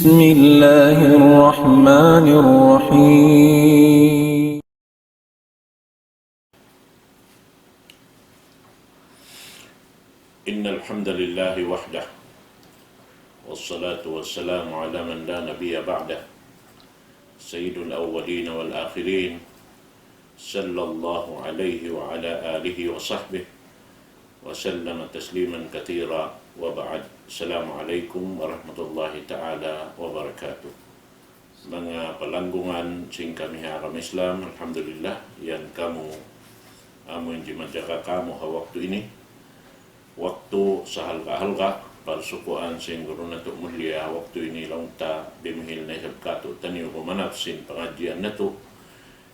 بسم الله الرحمن الرحيم. إن الحمد لله وحده والصلاة والسلام على من لا نبي بعده سيد الأولين والآخرين صلى الله عليه وعلى آله وصحبه وسلم تسليما كثيرا وبعد. السلام عليكم ورحمة الله تعالى وبركاته. Mga palanggungan sing kami haram Islam, alhamdulillah, yan kamu amo yung jimadjaka kamu ha waktu ini. Waktu sa halka-halka, parsukuan sing guru na to mulia, waktu ini lang ta bimihil na hilkato taniyo kumanap sin pengajian na to.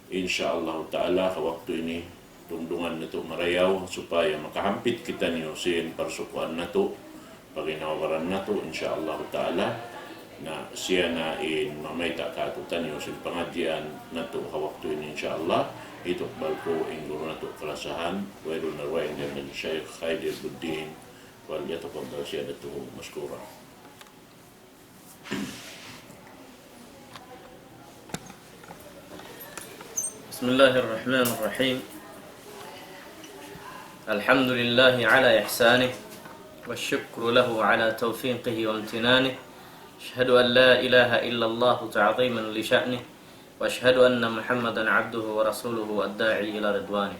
InsyaAllah ta'ala ka waktu ini tungdungan na to marayaw supaya makahampit kita niyo sin parsukuan na to, paginawaran na to, InsyaAllah ta'ala na siya na mamayta kato taniyo sin pengajian na to ka waktu ini InsyaAllah. Ito balko inguro na to kalasahan wairul narwain dan Syekh Khaidir Buddin wal yataqabbal siyadatuhu maskura. Bismillahirrahmanirrahim. Alhamdulillahi ala ihsanih wasyukru lahu ala tawfiqihi wa amtinanih. Ashhadu an la ilaha illallah ta'ziman li sya'nih وأشهد أن محمدا عبده ورسوله الداعي إلى رضوانه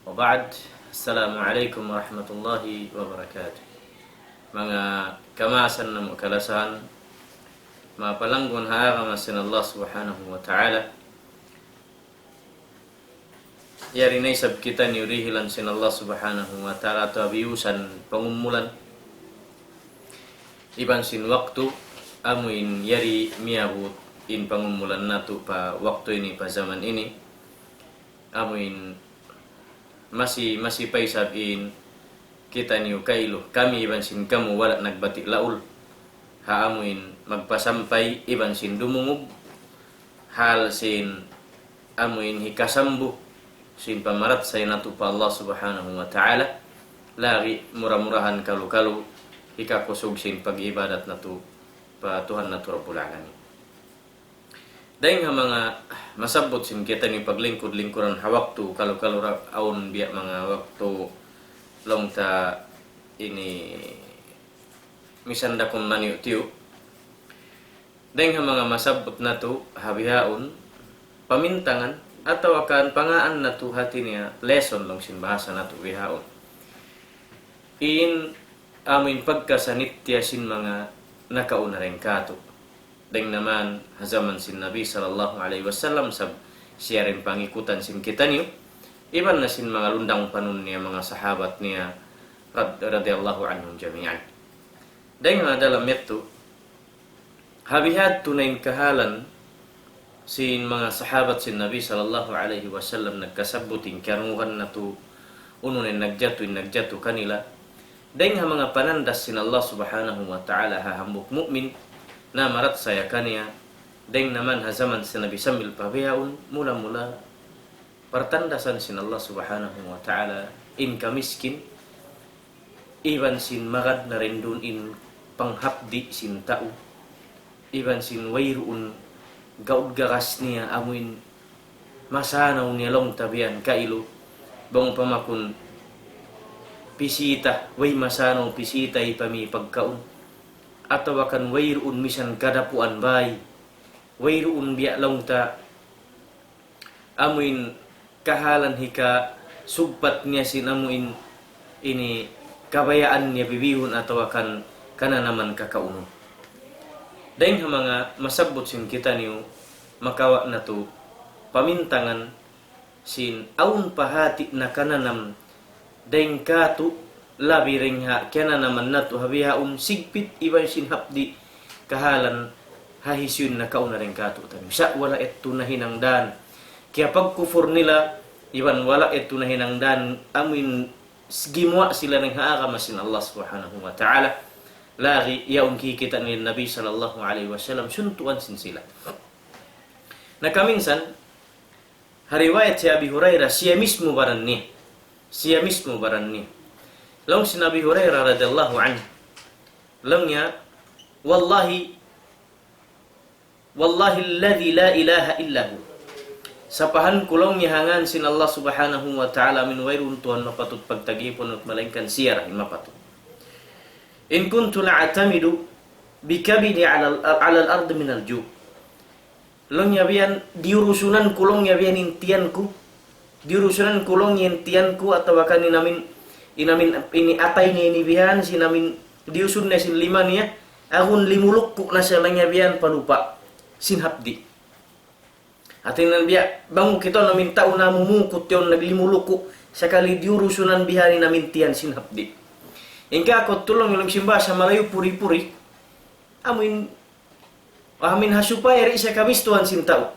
وبعد. السلام عليكم ورحمة الله وبركاته. Mga kamasan na mukalasan, mga palanggon haagama sin Allah subhanahu wa ta'ala, yari na isab kita niurihilan sin Allah subhanahu wa ta'ala to abiyusan pangumulan iban sin waktu amuin yari miyabut in pangumulan nato pa waktu ini pa zaman ini amuin masih paisabin kita niyo kailo kami iban sin kamu wala nagbati laul ha amuin magpasampay iban sin dumungog hal sin amuin hikasambu sin pamarat say nato pa Allah subhanahu wa ta'ala lagi murah-murahan kalu-kalu hikakusog sin pag-ibadat nato pa Tuhan nato Rabbul Alamin. Dahil nga mga masabot sin kita ni paglingkod-lingkuran ha waktu kalau aun biya mga waktu long ta ini misanda kung maniyo tiyo. Dahil nga mga masabot na to habihaon pamintangan atau akan pangaan na to hati niya lesson long sin bahasa na to bihaon. In amin pagkasanitya sin mga nakauna rin kato. Deng naman hazaman sin Nabi sallallahu alaihi wasallam sab siya rin pangikutan sin kita niyo iban na sin mga lundang panun niya mga sahabat niya radhiyallahu anhum jami'an. Deng nga dalam ito habihad tunayin kahalan sin mga sahabat sin Nabi sallallahu alaihi wasallam nagkasabuting karuhan na to ununin nagjato kanila. Deng nga mga panandas sin Allah subhanahu wa ta'ala hahambuk mu'min na marat saya kaniya deng naman hazaman sa Nabi sambil pabiyaun mula-mula pertandasan sin Allah subhanahu wa ta'ala in kamiskin iban sin magad na rendun in panghapdi sin tao iban sin wayruun gaud garas niya amuin masanaw niya long tabian kailo bang pamakun pisita way masanaw pisita ipami pagkaun atau akan wayruun misan kadapuan bay wayruun biya long ta amuin kahalan hika sugpat niya sin amuin ini kabayaan niya bibihon atau akan kana naman kakauno. Dahil mga masabot sin kita niyo makawa na to pamintangan sin aun pahati na kananam dahil kato labi ring ha kena naman nato habihaon sigpit iban sin hapdi kahalan hahisyun na kauna ring kato tanim sa wala eto na hinangdan kaya pagkufur nila iban wala eto na hinangdan amin gimwa sila ng haagama sin Allah subhanahu wa ta'ala lagi yaong kikita ni Nabi sallallahu alaihi wasallam suntuan sin sila na kaminsan hariwayat si Abi Hurairah siya mismo baran ni Long si Nabi Hurairah radhiyallahu anhu lang niya wallahi wallahi alladhi la ilaha illahu. Sapahan kulong nihangan sin Allah subhanahu wa ta'ala min wairun tuhan mapatut pagtagipon at malangkan siya rahim mapatut. In kuntu la'atamidu bikabidi ala al-ard min al-ju. Long yabian diurusunan kulong yabian intianku. Diurusunan kulong intianku atau bahkan inamin ini atay ni inibihan sinamin diusun na sin lima niya. Agun limuluk na siya lang yabian palupa. Sinhapdi. Atin nan biya bangu kita namin tao na mumukot yon naglimuluko sakali diurusunan bihani namin tiyan sinhapdi. Ingka ako tulong ilang simba sa malayo puri-puri amin hasupay ri sa kabistuhan sin tao.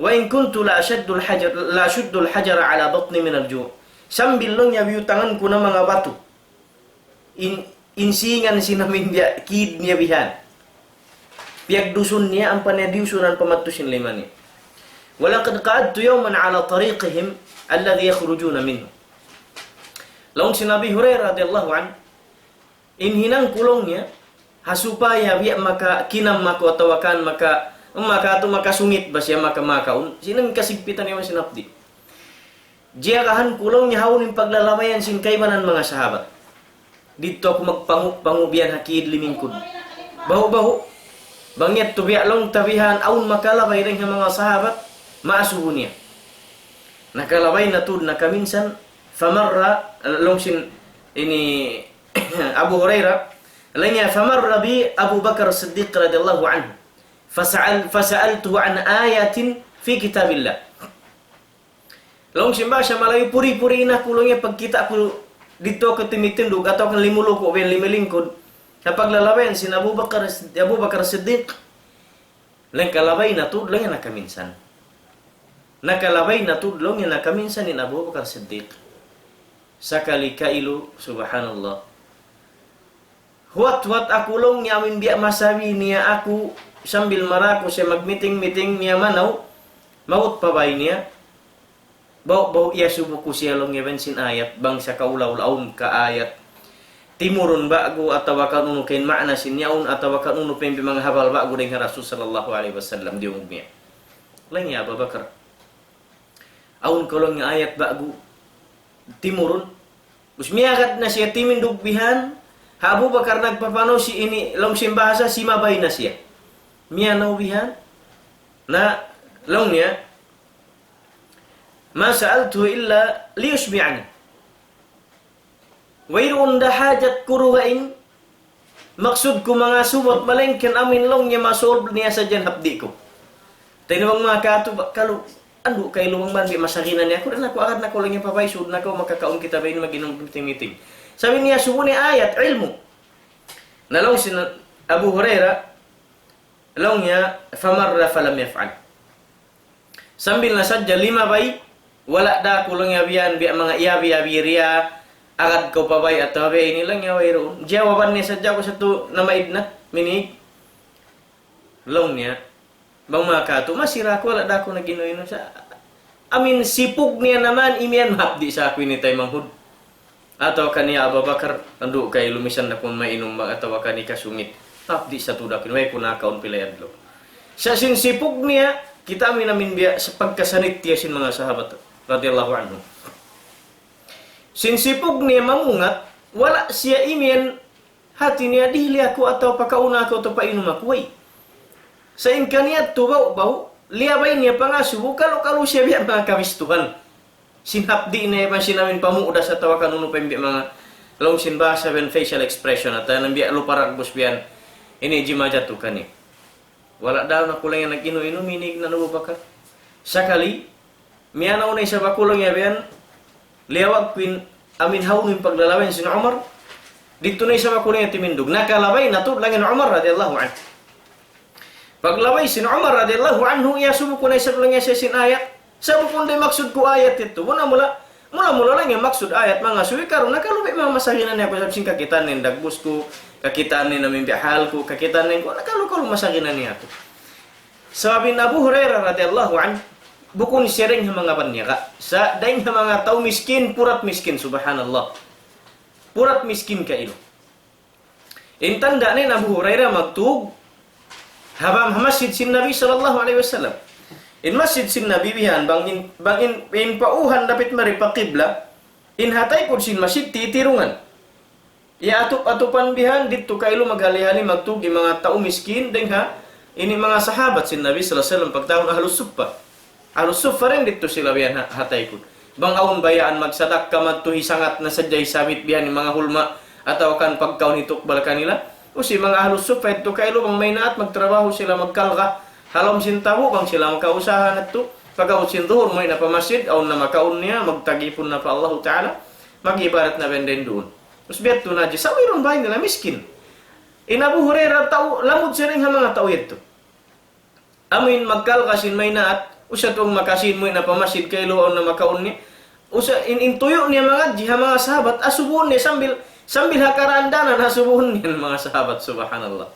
Wa in kuntu la ashaddu al-hajar ala batni min al-ju'. Sambil long yabiu tangan ko na mga bato. Insingan sinamin biya kid niya bihan. Piag dusun niya ang panadiusunan pamatusin lima niya. Walaqad qa'adtu yawman ala tariqihim alladhi yakhrujuna minhu. Laung sinabi Hurairah radhiyallahu an, inhinang kulong niya hasupaya biya maka kinam mako atawakan maka makasungit ba siya makaun. Sinang kasigpitan niya sinapdi. Diya kahan kulong niya hawin paglalabayan sin kaibanan mga sahabat. Dito ako magpangubian hakid limingkod. Bahu-bahu bangyat tubiya long tabihan aun makalabay rin ng mga sahabat maasubo niya. Nakalabay na tud na kaminsan famarra long sin ini Abu Hurairah lanya famarra bi Abu Bakar Siddiq radhiyallahu anhu fasa'altu an ayatin fi kitabillah. Long simba siya malayo puri-puri na kulongnya pagkita ko dito katimitindog atau kan limuluko ben limelingkod. Kapag lalabayan sin Abu Bakar Siddiq lang kalabay na tudlong yan nakaminsan. Nakalabay na tudlong yan nakaminsan ni Abu Bakar Siddiq. Sakali kailu subhanallah. Huwat akulong niya amin biya masabi niya aku sambil marako siya magmiting-miting niya manaw maut pabay niya. Bau iya subuku siya long yaban sin ayat bang sa kaulaw-laon ka ayat. Timurun bago atau akan unukin makna sinyaun atau akan unupin mga habal bago dengan Rasul sallallahu alaihi wasallam di umumnya. Lain ya Abu Bakar. Aun kolong nga ayat bago timurun. Usmiagat na siya timindog bihan. Abu Bakar nagpapano si ini long simbahasa si mabay na siya. Miya na bihan na long niya. Ma sa'altu illa liyusbi'ani. Wayroon da hajat kurugain maksud ko mga subot malengken amin long niya masolve niya sa dyan hapdi ko. Tinawang mga kato kalu ando kay lumang man masakinan niya ko rin ako agad na ko lang yung papaysud na ko makakaon kita ba yun mag-inong meeting. Sabi niya subo ni ayat ilmu. Nalong si Abu Hurairah long niya famarra falam yaf'al. Sambil na sadya lima bay wala da kulong yabian biya mga iyabi riya agad ko pabay at tabi ini lang yaw iro. Jawaban niya sadya ko sa to na maid na minig. Long niya bang mga kato masira ko wala da ko naginoino sa amin sipug niya naman imian hapdi sa ako ni tay manghud. Atau kaniya Abu Bakar ando kay lumisan na kung mainom atawa kani kasungit. Hapdi sa tuda kinway ko nakaon pila adlaw. Sa sinsipug niya kita amin biya sa pagkasanit tiya sin mga sahabat radhiyallahu anhu. Sinsipog niya mamungat, wala siya imian hati niya dihili ako atau pakauna ako atau painom ako. Sa inkaniya tubaw, liabay niya pangasubo, kalau siya biya mga kabistuhan. Sinhapdi niya pa sinamin pamuudas at tawakan uno pa mga long sinbasa ben facial expression at nang biya luparagbos biyan, ini jimajat tu kani. Wala daw na kulang yung nag-ino-ino, minig na nabubaka. Sakali, miyanaw na isa bakulong niya biyan, liawag kuin amin hawin paglalawin si Umar. Dito na isa makuling at timindog. Nakalabay na to langin Umar radhiyallahu anhu. Paglaway si Umar radhiyallahu anhu iya subuko na isa lang siya sin ayat. Sabi kung di maksud ko ayat ito. Mula lang yung maksud ayat mga suwi karon nakalubay mga masahinan niya ko sabing kakitaan nin dagbus ko, kakitaan nin namin bihal ko, kakitaan nin ko nakalukaw masahinan niya to. Sabi na Abu Hurairah radhiyallahu anhu bukun sering mga panyaka sa daing mga tao miskin purat miskin subhanallah purat miskin kailo intanda ni Abu Hurairah magtug habam masjid sin Nabi sallallahu alaihi wasallam. In masjid sin Nabi bihan bangin pauhan dapat mari pa qibla in hatay pud sin masjid titirungan. Ya atup-atupan bihan dito kaylo maghali-hali magtugi mga tao miskin dengha ini mga sahabat sin Nabi sallallahu alaihi wasallam pagtaon ahlus suffa. Ahlus suffa rin dito sila bihan hatay pud. Bang awon bayaan magsadak ka madtuhi sangat na sadyay sabit bihan ni mga hulma atau kan pagkaon itukbal kanila. O si mga ahlus suffa ito kaylo bang may naat magtrabaho sila magkalka. Halom sin tawo bang sila makausahan ato pagkaon sin duhur mo na pa masjid aw na makaon niya magtagipon na pa Allah Taala magibarat na benden doon. Terus biat tu naji sawirun bayin nila miskin. In Abu Hurairah tau lamud sering ha mga tao ito. Amin magkalkasin may naat usa tong makasin mo na pa masjid kaylo aw na makaon niya. Usa in tuyo niya mga jiha mga sahabat asubon niya sambil hakarandanan asubon niya mga sahabat subhanallah.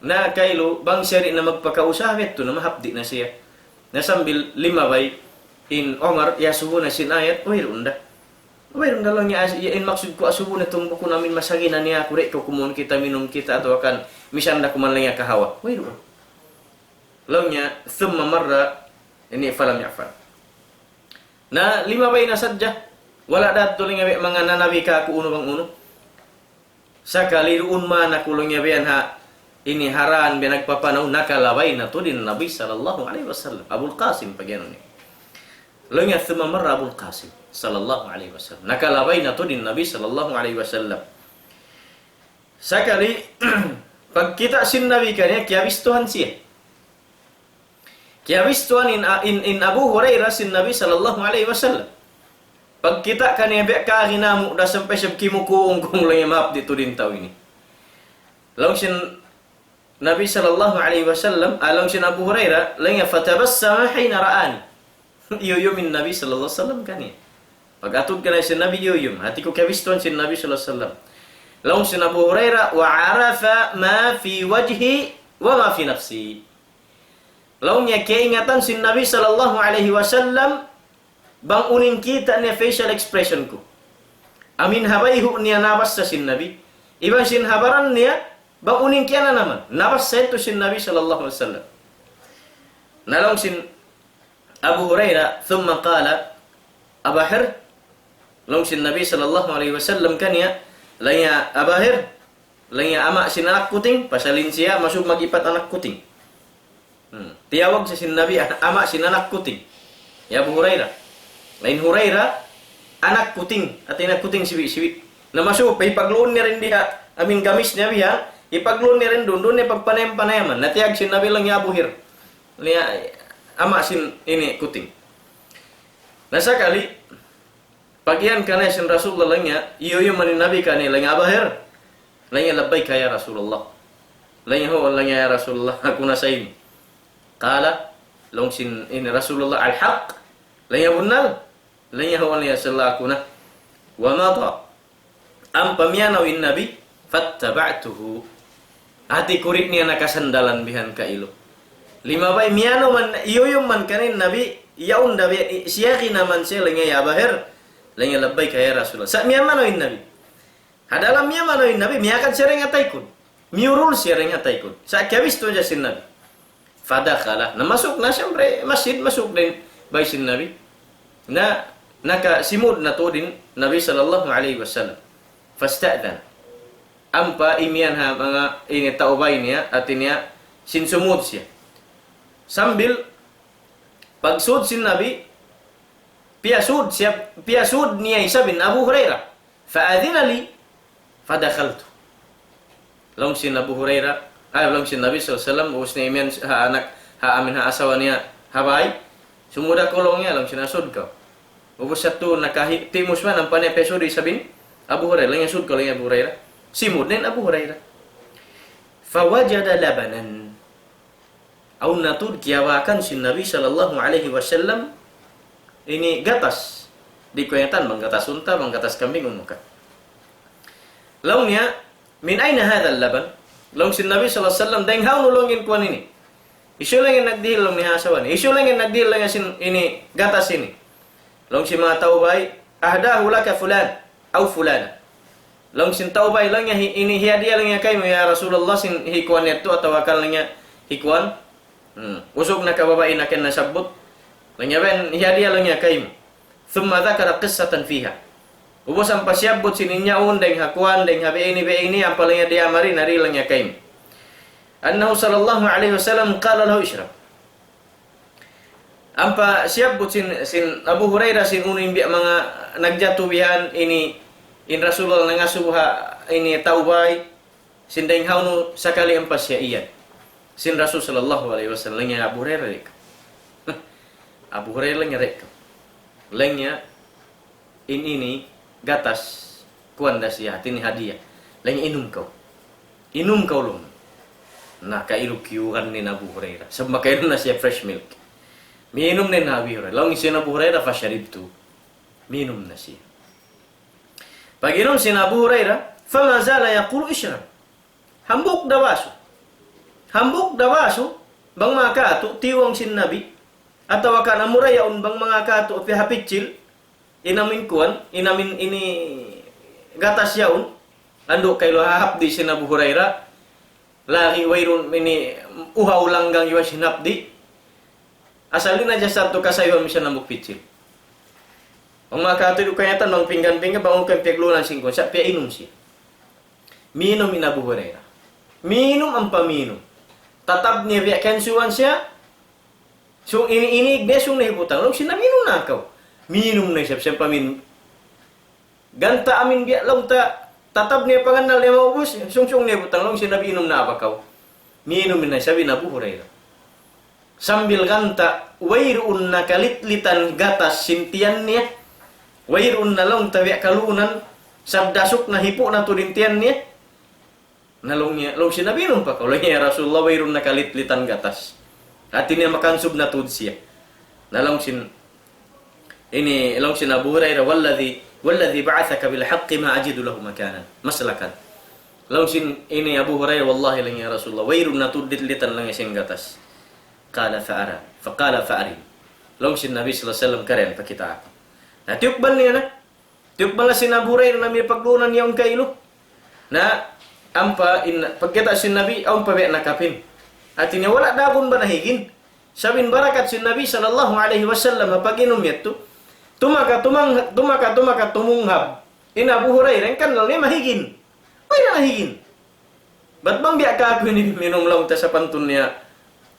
Na kaylo bang seri na magpakausawit to na mahapdi na siya. Na sambil lima bay in Omar ya subo na sinayat mayroon lang niya in maksud ko asubo na itong buko namin masaginan niya kurek ko kumun kita minum kita atau akan misan na kuman lang niya kahawa mayroon lang niya thumma marra ini falam ya'fal na lima bay na sadya wala dato lang niya mga nanabi ka ako uno bang uno sakali roon man ako lang niya biyan ha ini haran binagpapanaw nakalabay na to din Nabi sallallahu alaihi wasallam Abul Qasim pagyanon niya lo niya thumma marra Abul Qasim sallallahu alaihi wasallam nakalabay na to din Nabi sallallahu alaihi wasallam sakali pagkita sin Nabi kanya kaya bistuhan siya kaya bistuhan in Abu Hurairah sin Nabi sallallahu alaihi wasallam pagkita kanya be ka ginamu da sampai sab kimukuong kung lang map dito din taw ini long sin Nabi sallallahu alaihi wasallam alang sin Abu Hurairah lang fatabassama hina ra'ani yuyum Nabi sallallahu alaihi wasallam kani pag-atud kana sin Nabi yuyum hati ko kabiston sin Nabi sallallahu alaihi wasallam lang sin Abu Hurairah wa arafa ma fi wajhi wa ma fi nafsi lang niya keingatan sin Nabi sallallahu alaihi wasallam bang uning kita niya facial expression ko amin habayhu niya nabas sa sin Nabi ibang sin habaran niya bang uning kaya na naman, nabas sa ito sin Nabi sallallahu alaihi wasallam. Nalong sin Abu Hurairah, thumma qala, Abahir, long sin Nabi sallallahu alaihi wasallam kanya, lanya Abahir, lanya ama sin anak kuting, pasalin siya, masuk magipat anak kuting. Tiyawag sa sin Nabi, ama sin anak kuting. Ya Abu Hurairah. Lain Hurairah, anak kuting, at anak kuting siwi-siwi. Na masuk, pahipagloon niya rin diha, amin gamis niya biha, ipagloon niya rin doon niya pagpanayam-panayaman. Natiyag sin Nabi lang niya Abu Hir. Niya, ama sin ini kuting. Nasakali, pagian kana sin Rasulullah lang niya, iyo manin Nabi kani lang niya Abu Hir. Lang niya labay kaya Rasulullah. Lang niya ho, lang niya Rasulullah, ako na sa ini. Kala, long sin ini Rasulullah al-haq. Lang niya bunal. Lang niya ho, lang niya sala ako na. Wa mata. Ang pamyanawin Nabi, fattaba'tuhu. Hati kurit niya nakasandalan bihan kailo. Lima bay miyano man iyoyom man kanin Nabi yaun dabi siya kinaman siya lengya ya Bahir lengya labbay kaya Rasulullah. Sa miya manoin Nabi. Hadalam miya manoin Nabi miyakan siya ring ataykun. Miurul siya ring ataykun. Sa kabis to sin Nabi. Fadakhala. Na masuk na siyempre masjid masuk din bay sin Nabi. Na nakasimud na to din Nabi sallallahu alaihi wasallam. Fasta'dan. Ampa imian ha mga ini taubay niya at niya sinsumud siya. Sambil pagsud sin Nabi piasud niya isa bin Abu Hurairah. Fa'adhina li fadakhaltu. Long sin Abu Hurairah long sin Nabi sallallahu alaihi wasallam us ni imian ha anak ha amin ha asawa niya habay sumuda kolong niya long sinasud ka. Ubos satu nakahi timus man ang panay pesod isabin Abu Hurairah lang sud ko lang Abu Hurairah. Simud din Abu Hurairah. Fawajada labanan. Aw natud kiyawakan si Nabi sallallahu alaihi wasallam ini gatas. Di kuyatan manggatas unta, manggatas kambing umuka. Law niya min aina hadha laban? Long si Nabi sallallahu alaihi wasallam deng haw nulungin kuan ini. Isu lang yang nagdihil long ni hasawan. Isu lang yang nagdihil lang sin ini gatas ini. Long si mga taubay ahdahu laka fulan aw fulana. Long sin taubay lang niya ini hadiah lang niya kay mo ya Rasulullah sin hikuan niya to atau akal lang niya Ikuan. Usok na kababain na ken nasabot. Langya ben hiya langya kaim. Thumma dzakara qissatan fiha. Ubos ang pasyabot sininyaon deng hakuan deng habeini ang palanya dia mari nari langya kaim. Annahu sallallahu alaihi wasallam qala lahu ishrab. Ampa siabot sin Abu Hurairah sin unin biya mga nagjatubihan ini in Rasulullah nangasuha ini taubay sin deng haunu sakali ampa siya iyan. Sin Rasul sallallahu alaihi wasallam nya Abu Hurairah rek. Abu Hurairah nya rek. Lengnya ini gatas kuanda siya tini hadiah. Lengnya inum kau. Inum kau lum. Nah kairu kiuhan ni Abu Hurairah. Sebab kairu na siya fresh milk. Minum nin Abu Hurairah. Long si Abu Hurairah fasharibtu. Minum na siya. Pag-inom si Abu Hurairah, fama zala yaqulu ishrab. Hambuk dawaso. Hambuk dawaso bang mga kato tiwang sin Nabi atau kana murayaon bang mga kato pihapicil inamin kuan inamin ini gatas yaun ando kay lahap di si Abu Hurairah lagi wairun ini uhaw langgang iwa sinapdi asalin aja satu kasayuan bisa nambuk picil. Ang mga kato kayatan bang pinggan-pinggan bangun kang piglunan singkon sa pia inum siya. Minum in Abu Hurairah. Minum ang paminum. Tatap niya biya kensuan siya. So ini besong nahibutang. Long sinaminum na akaw. Minum na siya paminum. Ganta amin biya long tatab niya panganal niya maubos. Sung nahibutang. Long sinabi inom na abakaw. Minum na sabi na Abu Hurairah. Sambil ganta wairun na kalitlitan gatas sintian niya. Wairun na long tabiak kalunan. Sabdasok na hipo na turintian niya. Nalongnya long sinabi nung pa kalau ya Rasulullah wairun nakalitlitan gatas hati niya makansub na tud siya nalong sin ini long sin Abu Hurairah walladhi ba'athaka bil haqqi ma ajidu lahu makanan maslakan long sin ini Abu Hurairah wallahi lang ya Rasulullah wairun natudlitan lang sin gatas qala fa'arin long sin Nabi sallallahu alaihi wasallam karen pa kita na tiukban niya na tiukban sin Abu Hurairah na may paglunan yaon kailo na ampa pagkita sin Nabi aun pabe nakapin artinya wala dagon ba nahigin sabin barakat sin Nabi sallallahu alaihi wasallam paginom yato tumaka tumunghab in Abu Hurairah kan ni mahigin oy na nahigin bat bang biya ka ako ni minum lang ta sa pantun niya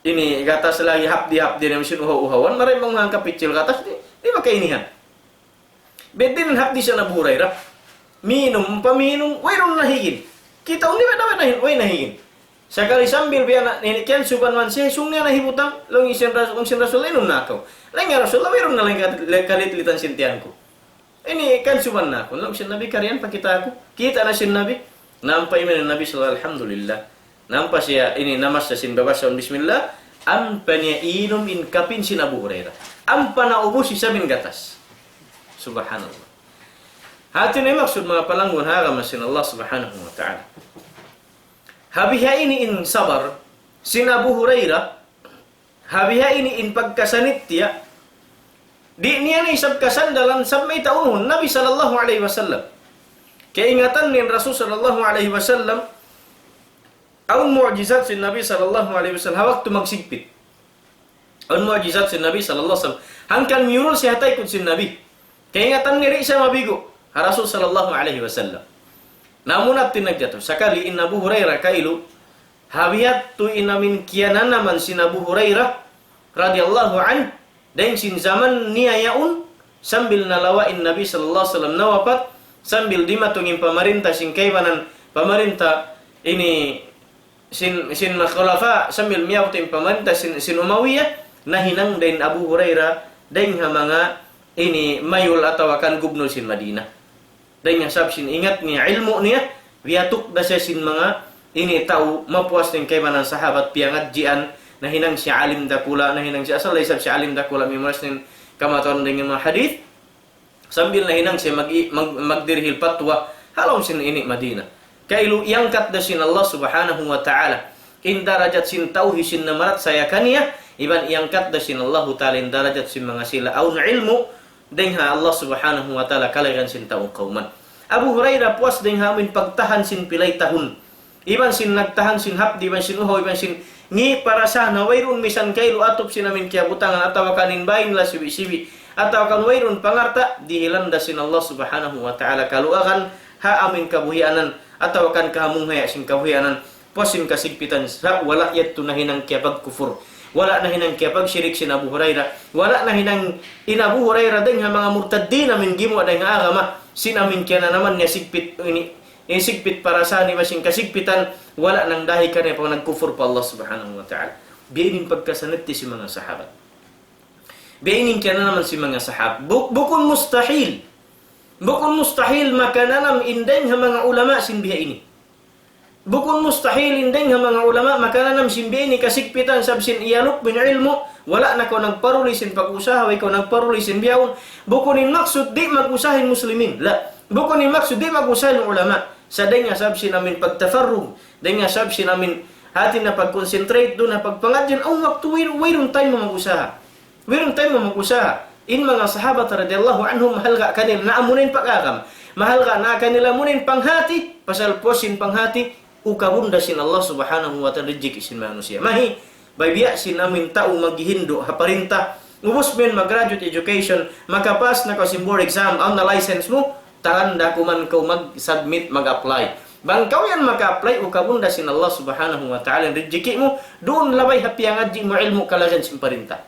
ini gatas lagi hapdi na misin uhaw-uhawan maray mga kapicil gatas di makainihan bedin hapdi sa Abu Hurairah minum paminum wayron nahigin kita undi dapat nahin. Sekali sambil biar ini kian suban man sungnya nahibutang long isin Rasul inum nakaw. Lain Rasulullah wirun na lang kalitlitan sintianku. Ini kan suban nako. Long sin Nabi karian pa kita aku. Kita na sin Nabi. Nampai men Nabi sallallahu alhamdulillah. Nampas ya ini namas sa sin babasaon bismillah. Ampanya inum in kapin sin Abu Hurairah. Ampana ubusi sabin gatas. Subhanallah. Hati ini maksud mga palanggun haram sin Allah subhanahu wa ta'ala. Habiha ini in sabar, sin Abu Hurairah, habiha ini in pagkasanitya, di niya na isab kasandalan sa may taunhon, Nabi sallallahu alaihi wasallam. Kaingatan ni Rasul sallallahu alaihi wasallam, ang mu'jizat sin Nabi sallallahu alaihi wasallam, hawak tumagsigpit. Ang mu'jizat sin Nabi sallallahu alaihi wasallam, hangkan miyurul si hatay kun sin Nabi. Kaingatan ni Risa mabigo. Rasul sallallahu alaihi wasallam. Namun at tinagjato sakali in Abu Hurairah kailu habiyat tu inamin kianan naman sin Abu Hurairah radhiyallahu an dan sin zaman niyayaun sambil nalawain Nabi sallallahu alaihi wasallam nawafat sambil dimatungin pemerintah sin kaibanan pemerintah ini sin khulafa sambil miyautin pemerintah sin Umayyah nahinang dan Abu Hurairah dan mga ini mayul atau akan gubernur sin Madinah. Dan yang sabsin ingat niya ilmu niya viatuk da sin mga ini tahu mapuas ng kaibanan sahabat piangat jian na hinang si alim dakula na hinang si asal isab si alim dakula mimas nin kamataon dengan mga hadith sambil na hinang si magdirhil patwa halom sin ini Madinah kailu iangkat da sin Allah subhanahu wa ta'ala in darajat sin tauhi sin namarat saya kaniya iban iangkat da sin Allah ta'ala in darajat sin mga sila aun ilmu dengha Allah subhanahu wa ta'ala kalayan sin taong kauman. Abu Hurairah puas dengha min pagtahan sin pilay tahun. Iban sin nagtahan sin hapdi, iban sin uhaw, iban sin ngi para sana wayron misan kaylo atop sinamin kiabutangan atawa kanin bayin la sibi-sibi atawa kan wayron pangarta dihilanda sin Allah subhanahu wa ta'ala kaluakan ha amin kabuhianan atawa kan kahamunghay sin kabuhianan posin kasigpitan sa wala yat tunahinang kiapag kufur wala na hinang kiapag syirik sin Abu Hurairah wala na hinang Abu Hurairah deng mga murtaddin amin gimo adeng agama sin amin kiana naman niya sigpit ini sigpit para sa ni masing kasigpitan wala nang dahi ka na pang nagkufur pa Allah subhanahu wa ta'ala. Biinin pagkasanit si mga sahabat. Biinin ka na naman si mga sahabat. Bukun mustahil makananam indeng ha mga ulama sinbiha ini. Bukun mustahil indeng ha mga ulama makananam sinbiha ini kasigpitan sabsin iyaluk bin ilmu wala na ko nagparulisin pag-usaha way ko nagparulisin biyawon. Bukunin maksud di mag-usahin muslimin. La. Bukunin maksud di mag-usahin ulama. Sa denga sabsi namin pagtafarrug, denga sabsi namin hati na pag-concentrate doon na pagpangadyan, waktu wayron time mo mag-usaha. Wayron time mo mag-usaha. In mga sahabat radiyallahu anhum, mahal ka kanila na amunin pag-akam. Mahal ka na kanila munin panghati, pasal posin panghati, ukabunda sin Allah subhanahu wa ta'ala rijik sin manusia. Mahi, baybiya sin namin tao maghihindo, haparinta, ubos men mag-graduate education, makapas na kasi board exam, ang na license mo, tanda kuman kau mag-submit, mag-apply. Bang kau yan mag-apply, ukabunda sin Allah subhanahu wa ta'ala rijiki mo, doon labay hapi ang adji mo ilmu kalagan sin parinta.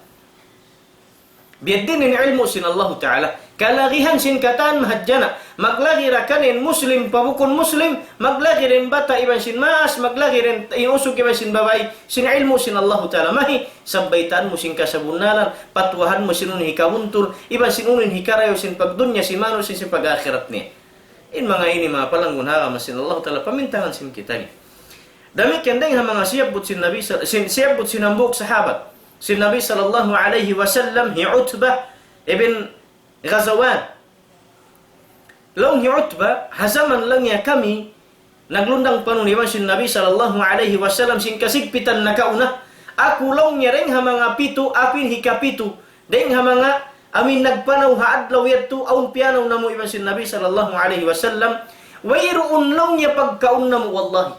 Biad din in ilmu sin Allah ta'ala. Kalagihan sin kataan mahadjana. Maglagi rakanin muslim, pabukon muslim, maglagi rin bata iban sin maas, maglagi rin inusok iban sin babay, sin ilmu sin Allah ta'ala. Mahi, sabbaitaan mo sin kasabunalan, patwahan mo sin unin hikawuntul, iban sin unin hikarayo sin pagdunya, sin mano sin pag-akhirat niya. In mga ini mga palanggun haka sin Allah ta'ala, pamintangan sin kita ni. Damit kandeng ha mga siyabot sin Nabi, siyabot sin ambok sahabat. Sin Nabi sallallahu alaihi wasallam, hi Utbah ibn Ghazawan. Long hi Utbah, hazaman lang ya kami, naglundang panuniwan sin Nabi sallallahu alaihi wasallam sin kasigpitan na kauna. Ako long niya rin ha mga pito, apin hikapitu. Deng ha mga amin nagpanaw haadlaw yadto, aun pianaw na mo iban sin Nabi sallallahu alaihi wasallam. Wayroon long niya pagkaun na mo, wallahi.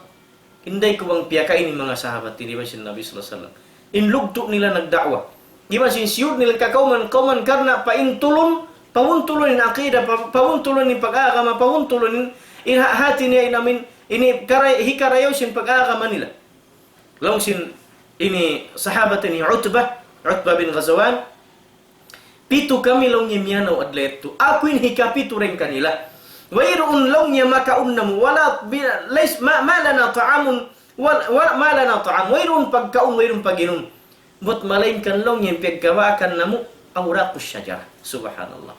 Hinday ko bang piyakain mga sahabat, hindi ba sin Nabi sallallahu alaihi wasallam. Inlugto nila nagdakwa. Giba sinsiyod nila kauman karna paintulon, pamuntulon in akida, pamuntulon in pag-aagama, pamuntulon in hati niya inamin, ini hikarayaw sin pag-aagama nila. Long sin ini sahabat ni Utbah bin Ghazawan, pito kami long yemyanaw adleto. Ako in hikapito rin kanila. Wayroon long niya makaunam, wala, malana ta'amun, ma lana ta'am, wayron pagkaon, wayron paginom. But malain kan long yung pagkawakan na mo, awraqus syajara. Subhanallah.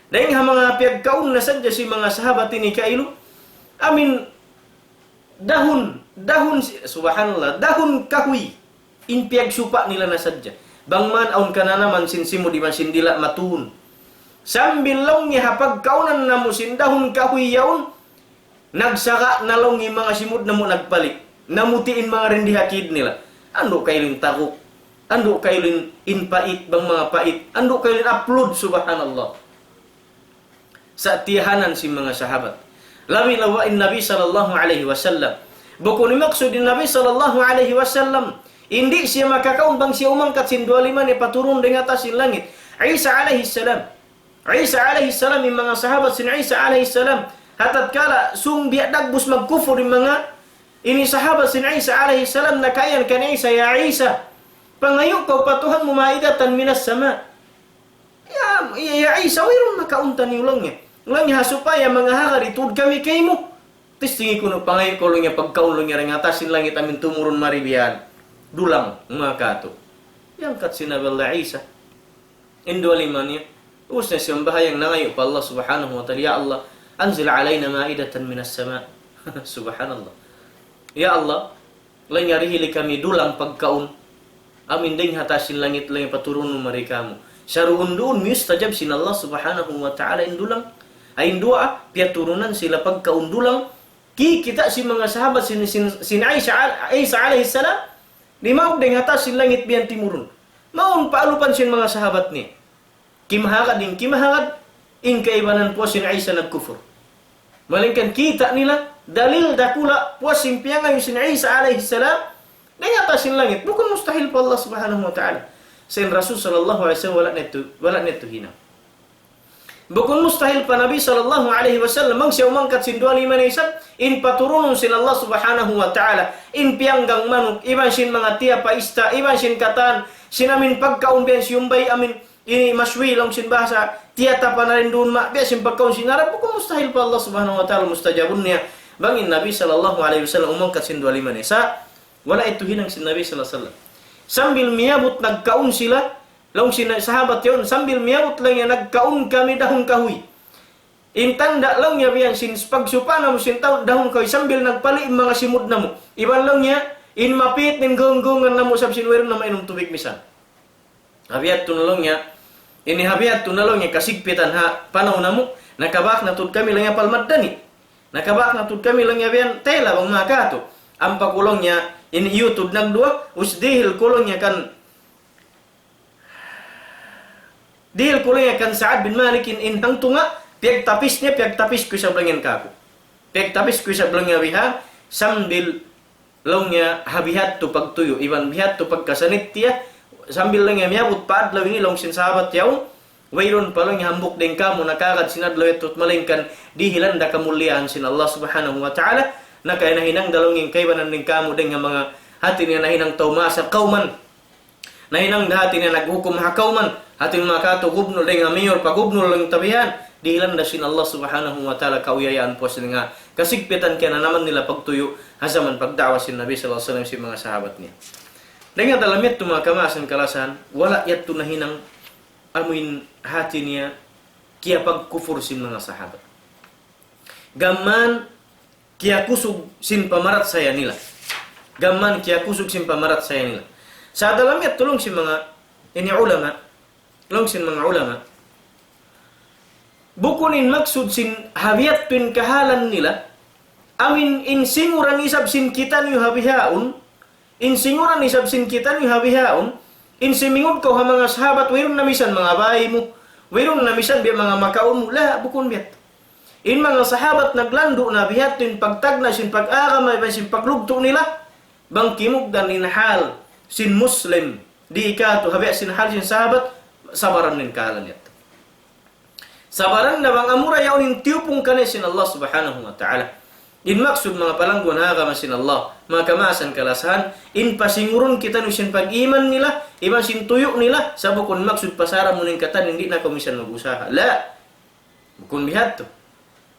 Dahil mga pagkaon na sadya si mga sahabat ini kailo, amin, dahon, subhanallah, dahon kahoy, in pagsupa nila na sadya. Bangman aun ka na naman sinsimu di man sindila matuhon. Sambil long niya pagkaunan na mo sin dahon kahoy yaon, nagsaka na long yung mga simud na mo nagpalit. Namutiin mga rindihakid nila. Ando kailin takok. Ando kailin inpait bang mga pait. Ando kailin upload, subhanallah. Sa tiyahanan si mga sahabat. Lawi lawain Nabi sallallahu alaihi wasallam. Bukun maksud din Nabi sallallahu alaihi wasallam. Hindi siya makakaon bang siya umangkat sin 25 ni paturun dengan atas sin langit. Isa alaihi salam. Isa alaihi salam yung mga sahabat sin Isa alaihi salam. Hatat kala sung biadagbus magkufur yung mga ini sahabat sin Isa alaihi salam nakayan kan Isa, ya Isa, pangayo kau patuhan mo maidatan minas sama. Ya Isa, wayron makauntan yung langya. Langya supaya mga hakar itud kami kay mo. Tistingi ko no pangayo ko langya pagkaun langya ring atasin langit amin tumurun maribiyan. Dulang mga kato. Yang kat sinabal la Isa. Indua limannya. Usna siyang bahayang nangayo pa Allah subhanahu wa ta'ala. Ya Allah, anzil alayna maidatan minas sama. Subhanallah. Ya Allah, lang yarihili kami dulang pagkaun. Amin ding hatasin langit lang paturun mereka mo. Syaruun doon mustajab sin Allah subhanahu wa ta'ala indulang. Ay indua, piaturunan sila pagkaun dulang. Kita si mga sahabat sin Isa alaihi salam. Limaw ding hatasin langit biyan timurun. Maun paalupan sin mga sahabat ni. Kimahagad, in kaibanan po sin Isa nagkufur. Malingkan kita nila dalil dakula puas simpianga yung sin Isa alaihi salam Dengan atasin langit, bukan mustahil pa Allah subhanahu wa ta'ala. Sayin Rasul sallallahu alaihi wasallam wala neto hina. Bukan mustahil pa Nabi sallallahu alaihi wasallam mang siya umangkat sin 25 na isap, in paturunun sin Allah subhanahu wa ta'ala, in pianggang manuk, iban sin mga tiya paista, iban sin katan, sinamin pagkaumbian siyumbay amin, ini maswi lang sin bahasa, tiya tapa na rin doon biya sin pagkaun sin Arab, bukan mustahil pa Allah subhanahu wa ta'ala mustajabun niya. Bangin Nabi sallallahu alaihi wasallam umangkat sin 25 na isa, wala ito hinang sin Nabi sallallahu alaihi wasallam. Sambil miyabot nagkaun sila, long sahabat yun, sambil miyabot lang yan, nagkaun kami dahong kahoy. Intanda lang niya biyan, pagsupa na mo sin dahong kahoy, sambil nagpali mga simud na mo. Iban lang niya, in mapit ng gonggongan na mo sa sinwero na mainom tubig misan. Habiyat tunalong niya, inihabiyat tunalong niya, kasigpitan ha, panaw na mo, nakabak na tud kami lang niya palmadani. Nakabak na tud kami lang niya biyan, tela bang mga kato. Ang pakulong niya, in YouTube nagdua, usdihil kulong niya kan, dihil kulong niya kan Sa'ad bin Malik in tunga, piyagtapis ko sa blangyan kako. Piyagtapis ko sa blangyan biha, sambil long niya habihat to pagtuyo, iban bihat to pagkasanit tiya, sambil lang niya miyabot paadlaw ini long sin sahabat yaw, wayron pa lang niya hambuk din ka mo, nakakad sinadlaw ito't malingkan, dihilan da kamuliaan sin Allah subhanahu wa ta'ala, na kaya nahinang dalongin kaybanan din ka mo din nga mga hati niya nahinang taumasa kauman, nahinang dahati niya naghukum hakauman, hating makato gubnol din nga mayor, pagubnol lang tabihan, dihilan da sin Allah subhanahu wa ta'ala kauyayaan po sin nga, kasigpitan kaya na naman nila pagtuyo, hasaman pagdawa sin Nabi sallallahu alaihi wasallam si mga sahabat niya. Dengan dalam itu mga kamasan kalasan, wala yat to nahinang amuin hati niya, kaya pagkufur sin mga sahabat. Gaman, kaya kusog sin pamarat saya nila. Gaman, kaya kusog sin pamarat saya nila. Sa dalam yat tulong si mga ini ulama, long sin mga ulama, bukunin maksud sin habiyat pin kahalan nila, amin insinguran isab sin kita niyo habihaun, insinguran isab sin kita niyo habihaun, insimingod ko ha mga sahabat, wirong namisan mga bahay mo, wirong namisan biya mga makaon mo, la, bukun biyat. In mga sahabat naglando na bihat tin pagtagna sin pag-aramay ba sin paglugto nila, bang kimugdan in hal sin Muslim, di ikato habi sin hal sin sahabat, sabaran nin kahalan yat. Sabaran na bang amura yaon tiyupong kanin sin Allah subhanahu wa ta'ala. In maksud mga palangguan hagama sin Allah, mga kamasan kalasahan, in pasingurun kita nusin pag-iman nila, iban sin tuyo nila, sabukon maksud pasara mo ning katan, hindi na komisan mag-usaha. La, bukun bihat to.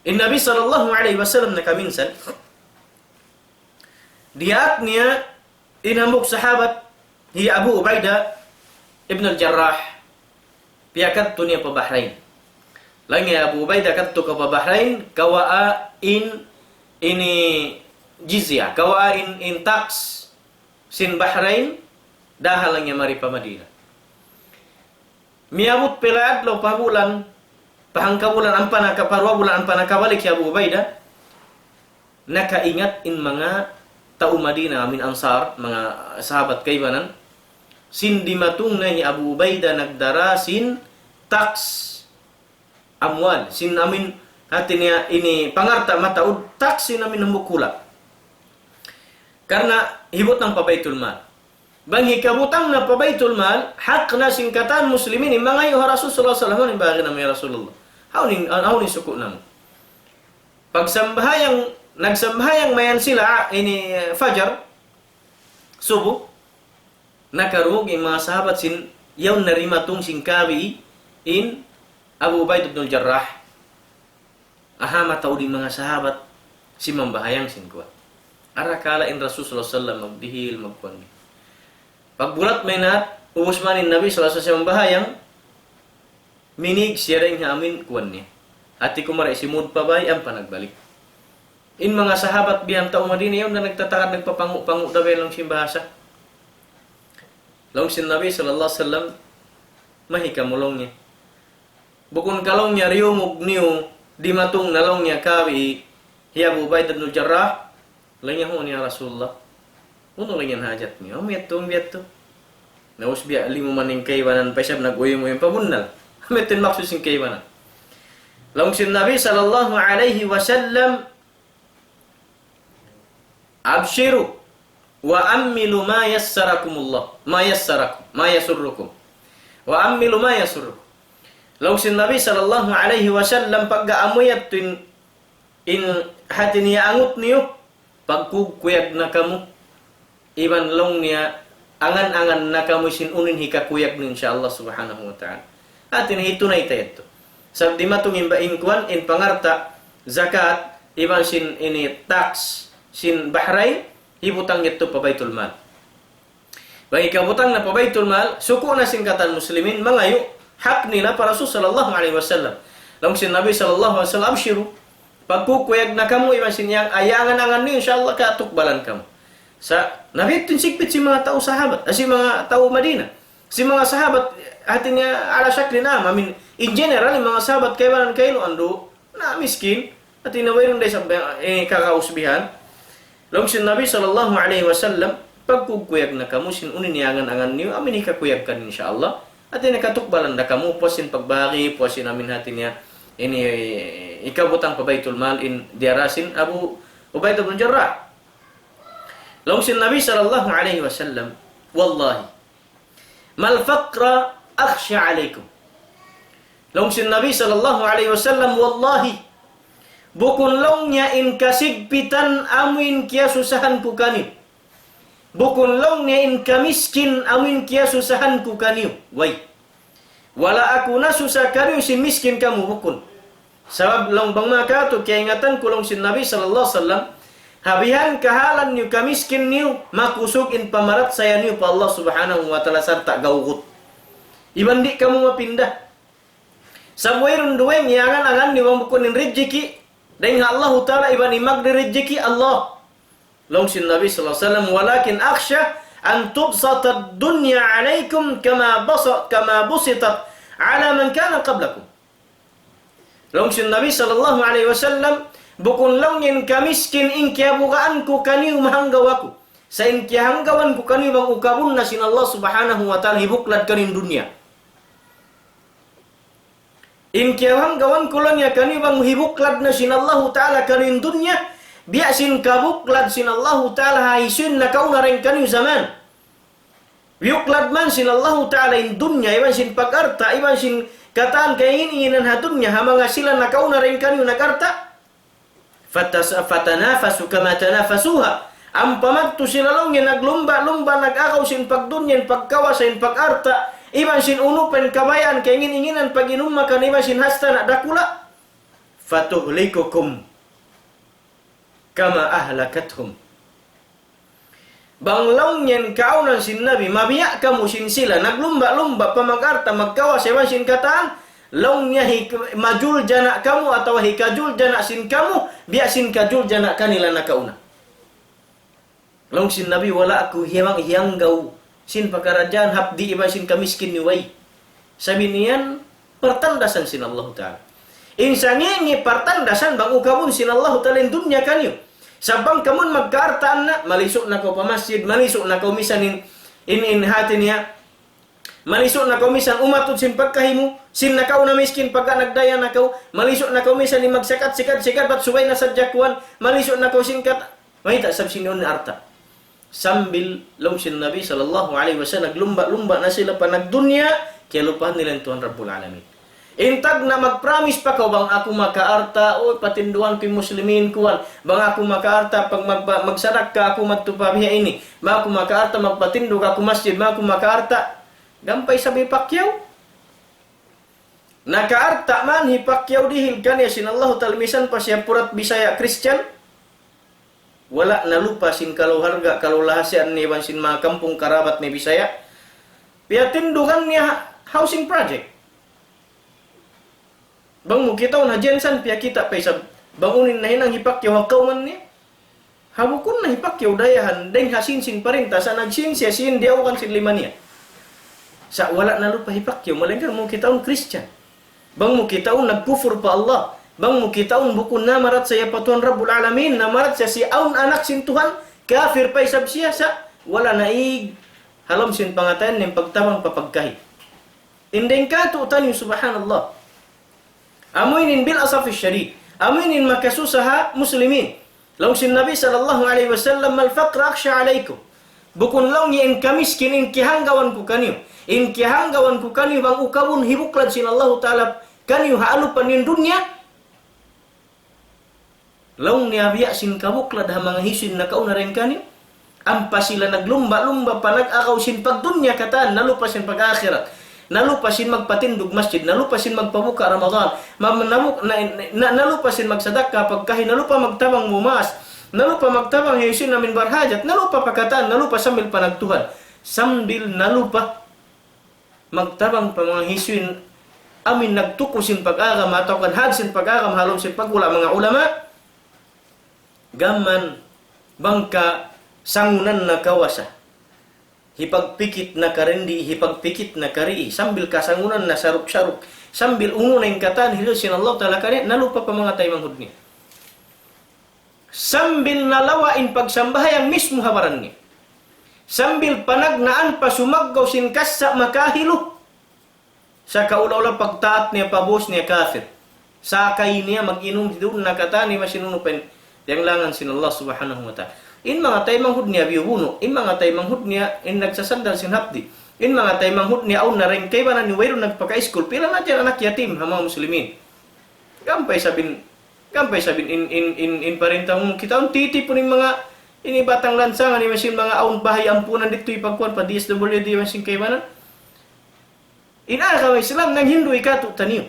In Nabi sallallahu alaihi wasallam na kaminsan, diat niya inambok sahabat, hiya Abu Ubaidah ibn al-Jarrah, piyakat to niya pa Bahrain. Lang ya Abu Ubaidah kadto ka pa Bahrain, kawaa ini jizya, kawaa in tax sin Bahrain, dahal lang niya mari pa Madinah. Miabot pila adlaw pabulan, pahangkabulan ang panakaparwa bulan ang panakabalik ya Abu Ubaidah, nakaingat in mga tao Madinah amin ansar, mga sahabat kaibanan, sindi matung na ni Abu Ubaidah nagdara sin tax amwal, sin amin hati niya ini pangarta mataud tax sin amin humukula. Karena hibot ng pabaitul mal. Bang hikabutang na pabaitul mal, hak na singkatan muslimin, mga yung Rasulullah sallallahu alaihi wasallam, bagay na Rasulullah. Haunin suko na mo. Nagsambahayang mayan sila, ini fajar, subuh, nakarug yung mga sahabat sin, yaw narimatong singkabi in Abu Ubaidah ibn al-Jarrah. Aha mataw din mga sahabat, si mambahayang sinkuha. Arakala in Rasulullah sallallahu alaihi wasallam, magdihil, magkuhan. Pagbulat may nahat, ubos manin Nabi sallallahu alaihi wasallam bahayang, minig siya rin amin kuwan niya. At ikumaray si Mud Pabay ang panagbalik. In mga sahabat biyang taong Madina yun na nagtatakad nagpapangu-pangu daway lang siyang bahasa. Long sin Nabi sallallahu alaihi wasallam mahikamulong niya. Bukun kalong niya riyumog niyo di matong nalong niya kawi hiya Abu Ubaidah ibn al-Jarrah lang niya ho niya Rasulullah. Uno lang yan hajat niya. Miyatong biyato. Naus biya limo maning kaywanan pa siya nag-uyo mo yung pamunal. Metin maksud sing kaywanan. Long sin Nabi sallallahu alaihi wasallam abshiru wa ammilu ma yassarakumullah, ma yasurrukum. Wa ammilu ma yasurrukum. Law sin Nabi sallallahu alaihi wasallam pagga amuyat in hati niya angut niyo pagkukuyag na kamu iban long niya angan-angan na kamu sin unin hikakuyag ni insyaallah subhanahu wa ta'ala. Atin hitunay tayo. Sa di matong imbain kuan in pangarta zakat iban sin ini tax sin Bahrain ibutang ito pa Baitul Mal. Bagi kabutang na pa Baitul Mal, suko na singkatan muslimin mangayo hak nila para Rasul sallallahu alaihi wasallam. Lang sin Nabi sallallahu alaihi wasallam abshiru. Pagkukuyag na kamu iban sin yang ayangan-angan niyo insyaallah katukbalan kamu. Sa Nabi tin sikpit si mga tao sahabat, si mga tao Madinah. Si mga sahabat hatinya ala syaklin am. I mean, in general mga sahabat kaibanan kailo ando na miskin at inawayron day sa kakausbihan. Long sin Nabi sallallahu alaihi wasallam pagkukuyag na kamu sin unin yangan-angan niyo amin ikakuyag kan insyaallah at nakatukbalan na kamu po sin pagbahagi po sin amin hati niya ini ikabutang pa Baitul Mal in diarasin Abu Ubaidah bin Jarrah. Long sin Nabi sallallahu alaihi wasallam wallahi mal faqra akhsha alaikum. Long sin Nabi sallallahu alaihi wasallam wallahi bukun longnya in kasigpitan amin kia susahan ku kaniu. Bukun longnya in kamiskin amin kia susahan ku kaniu. Wai. Wala aku na susah kaniu si miskin kamu bukun. Sabab long bang maka tu kia ingatan kulong sin Nabi sallallahu alaihi wasallam habihan kahalan niu kamiskin niu makusuk in pamarat saya niu pa Allah subhanahu wa ta'ala sarta gaugut. Ibandi kamu mapindah. Sabuirun duweng yangan-angan niu bukun in rezeki dan Allah Ta'ala iban imag di rezeki Allah. Long sin Nabi sallallahu alaihi wasallam walakin akhsha an tubsata ad-dunya alaikum kama busitat ala man kana qablakum. Long sin Nabi sallallahu alaihi wasallam bukun longin kamiskin in kya bukaan ku kaniu mahanggawaku. Sa in kya hanggawan ku kaniu bang ukabun na sin Allah subhanahu wa ta'ala hibuklad kanin dunia. In kiawang gawan kulon ya kani bang hibuklad na sin Allah Ta'ala kanin dunya biya sin kabuklad sin Allah Ta'ala haisun na kau nareng kani zaman biuklad man sin Allah Ta'ala in dunya iban sin pakarta iban sin kataan kainin ha dunya hamangasilan na kau nareng kani nakarta fatanafasu kama tanafasuha ampamat tu silalong yan naglumba-lumba nag-akaw sin pagdunyan pagkawasin pakarta iban sin unupen kabayan kaingin-inginan pag inumakan iban sin hasta na dakula fatuhlikukum kama ahlakathum. Banglaw nyen kaunan sin Nabi mabiyak kamu sin sila naglumba-lumba pamagarta magkawas iban sin kataan long nya majul jana kamu atau hikajul jana sin kamu biya sin kajul jana kanila nakauna. Long sin Nabi wala aku hiyanggaw sin pakarajaan habdi iba sin kamiskin ni way. Sabi niyan pertandasan sin Allah Ta'ala. Insangi pertandasan bang ukabun sin Allah Ta'ala in dunya kanyo. Sabang kamun magkaartaan na malisok na ko pa masjid, malisok na ko misan in hati niya. Malisok na ko misan umatod sin pagkahimu, sin nakaw na miskin pagka nagdaya na ko, malisok na ko misan ni magsikat bat subay na sadyakuan, malisok na ko sin kat. Mahita sab sinon na arta. Sambil long sin Nabi sallallahu alaihi wasallam naglumba-lumba na sila pa nagdunya kaya lupahan nila Tuhan Rabbul Alamin. Intag na magpromise pa ko bang ako makaarta o patinduan ko muslimin kuwan bang ako makaarta pag magsarak ka ako magtupabiha ini bang ako makaarta magpatindog ako masjid bang ako makaarta gampay sabi Pacquiao nakaarta man hi Pacquiao dihil kanya sin Allah talmisan pa siya purat Bisaya Christian wala na lupa sin kalau harga kalau lahasian ni ban sin mga kampung karabat ni Bisaya piatindugan niya housing project bang mo kita na jensan pia kita pa isab bangunin na hinang hipakyaw hakaw man niya habukun na hipakyaw dayahan deng hasinsin pa rin ta sa nagsinsiya sin diawakan sin lima niya sa wala na lupa hipakyaw malengkar mo kita Christian bang mo kita nagkufur pa Allah bang mo kita bukun na marat sa Tuhan Rabbul Alamin na marat sa si aun anak sin Tuhan kafir pa isab siya sa wala na halam sin pangatayan ng pagtawang papagkahi indeng ka tuutan yung subhanallah amuinin bil asaf syadid amuinin makasusaha muslimin law sin Nabi sallallahu alaihi wasallam al faqr akhsha alaikum Bukun lang ni in kamiskin in kihanggawan ku kanyo. In kihanggawan ku kanyo bang ukawun hibuklad sin Allah Ta'ala kanyo haalupan yung dunya. Laung niya biya sin kabuklad ha mga hisin na kauna rin kanyo. Ampa sila naglumba-lumba pa nag-akaw sin pagdunya kataan, nalupa sin pag-akhirat. Nalupa sin magpatindog masjid, nalupa sin magpabuka Ramadan, nalupa sin magsadaka pagkahin, nalupa magtabang mumas, nalupa magtabang hisin namin barhajat, nalupa pagkataan, nalupa sambil panagtuhan. Sambil nalupa magtabang pa mga hisin amin nagtukusin pag-agam, ataw kan hadsin pag-agam, halom sin pagwala mga ulama, gaman bangka sangunan na kawasa, hipagpikit na karindi, hipagpikit na kari, sambil kasangunan na saruk-saruk, sambil uno na yung katan, hilusin Allah Ta'ala kani, nalupa pa mga tayo manghud niya. Sambil nalawain pagsambahayang mismo habaran niya. Sambil panagnaan pa sumaggaw sin kasa makahilo. Sa kaula-ula pagtaat niya, pabos niya kafir. Sakay niya mag-inom doon na katan, ni masinunupan, yang langan sin Allah Subhanahu wa Ta'ala. In mga tay manghud niya biubuno, in mga tay manghud niya in nagsasandal sin hapdi, in mga tay manghud niya aw na rin kay ba na ni wayro nagpaka-school, pila na dyan anak yatim ha mga muslimin. Gampay sabin in parintang kita on titi po ng mga inibatang lansangan ni masin mga aun bahay ampunan dito ipagkuan pa DSWD masin kay ba na. Ina ka Islam nang Hindu ikatu taniyo.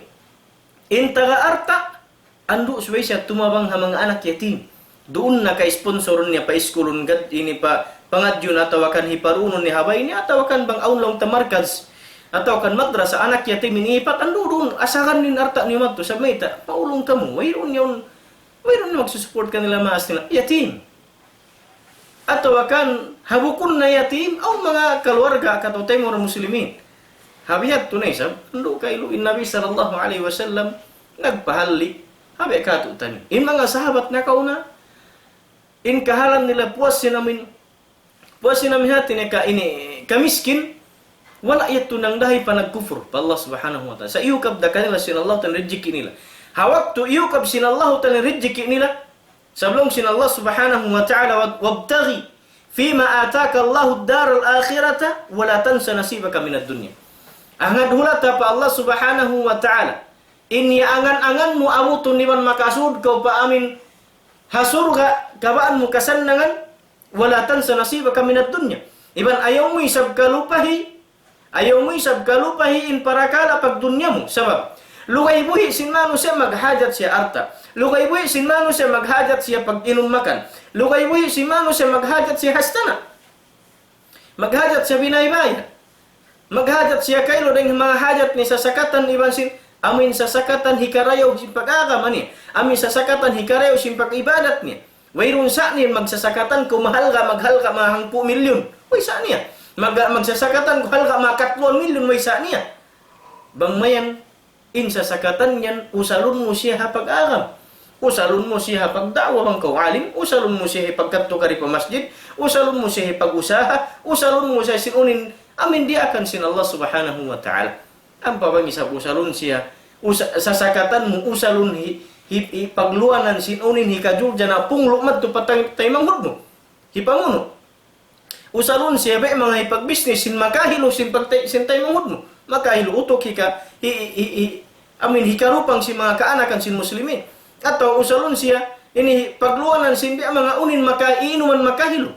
In taga arta andu suway siya tumabang ha mga anak yatim. Doon na ka-sponsor niya pa-iskulon gad ini pa pangadyon atawakan hiparunon ni habay ni atawakan bang aunlong tamarkaz atawakan madrasa anak yatim iniipat ando doon asahan nin arta ni madto sa mayta paulong kamo wayron magsusupport kanila maas nila yatim atawakan habukon na yatim aw mga kaluarga katotay mo muslimin habiyat tunay sab ando kay luin Nabi sallallahu alaihi wasallam nagpahalli habi katutan in mga sahabat na kauna in kahalan nila puas sinamin hati na ka ini kamiskin wala yato nang dahi pa nagkufur pa Allah subhanahu wa ta'ala sa iyukab da kanila sinallahu ta'ala rijiki nila hawak to iyukab sinallahu ta'ala rijiki nila sablong sinallahu subhanahu wa ta'ala wabtaghi fima ataka Allahu ad-dar al-akhirata wala tansa nasibaka minad dunya angad hulata pa Allah subhanahu wa ta'ala in angan-angan mo amuton niman makasud kau pa amin hasurga kabaan mo kasannangan wala tansa nasibaka minad dunya iban ayaw mo isab kalupahi in parakala pag dunya mo sabab lugay buhi sin mano siya maghajat siya arta lugay buhi sin mano siya maghajat siya pag inom makan lugay buhi sin mano siya maghajat siya hastana maghajat siya binaybaya maghajat siya kaylo ding mga hajat ni sasakatan iban sin amin sasakatan hikarayaw sin pag-agam ni amin sasakatan hikarayaw sin pag-ibadat niya wayron sa niya magsasakatan ko mahal ka mga 10 milyon way sa niya magsasakatan ko mahal ka mga 4 milyon way sa niya bang mayan in sasakatan yan usalon mo siya hapag-agam usalon mo siya hapag-dawa bang kawalim usalon mo siya hapagkatto kari pa masjid usalon mo siya hapag-usaha usalon mo siya sinunin amin di akan sin Allah subhanahu wa ta'ala ang pabang isa usalon siya sasakatan mo usalon pagluanan sinunin hikajulja na punglo madto patay manghud mo hipanguno usalon siya ba mga hipagbisnes sin makahilo sin tay manghud mo makahilo utok amin hikarupang si mga kaanakan sin muslimin atau usalon siya ini pagluanan sin mga unin makainuman makahilo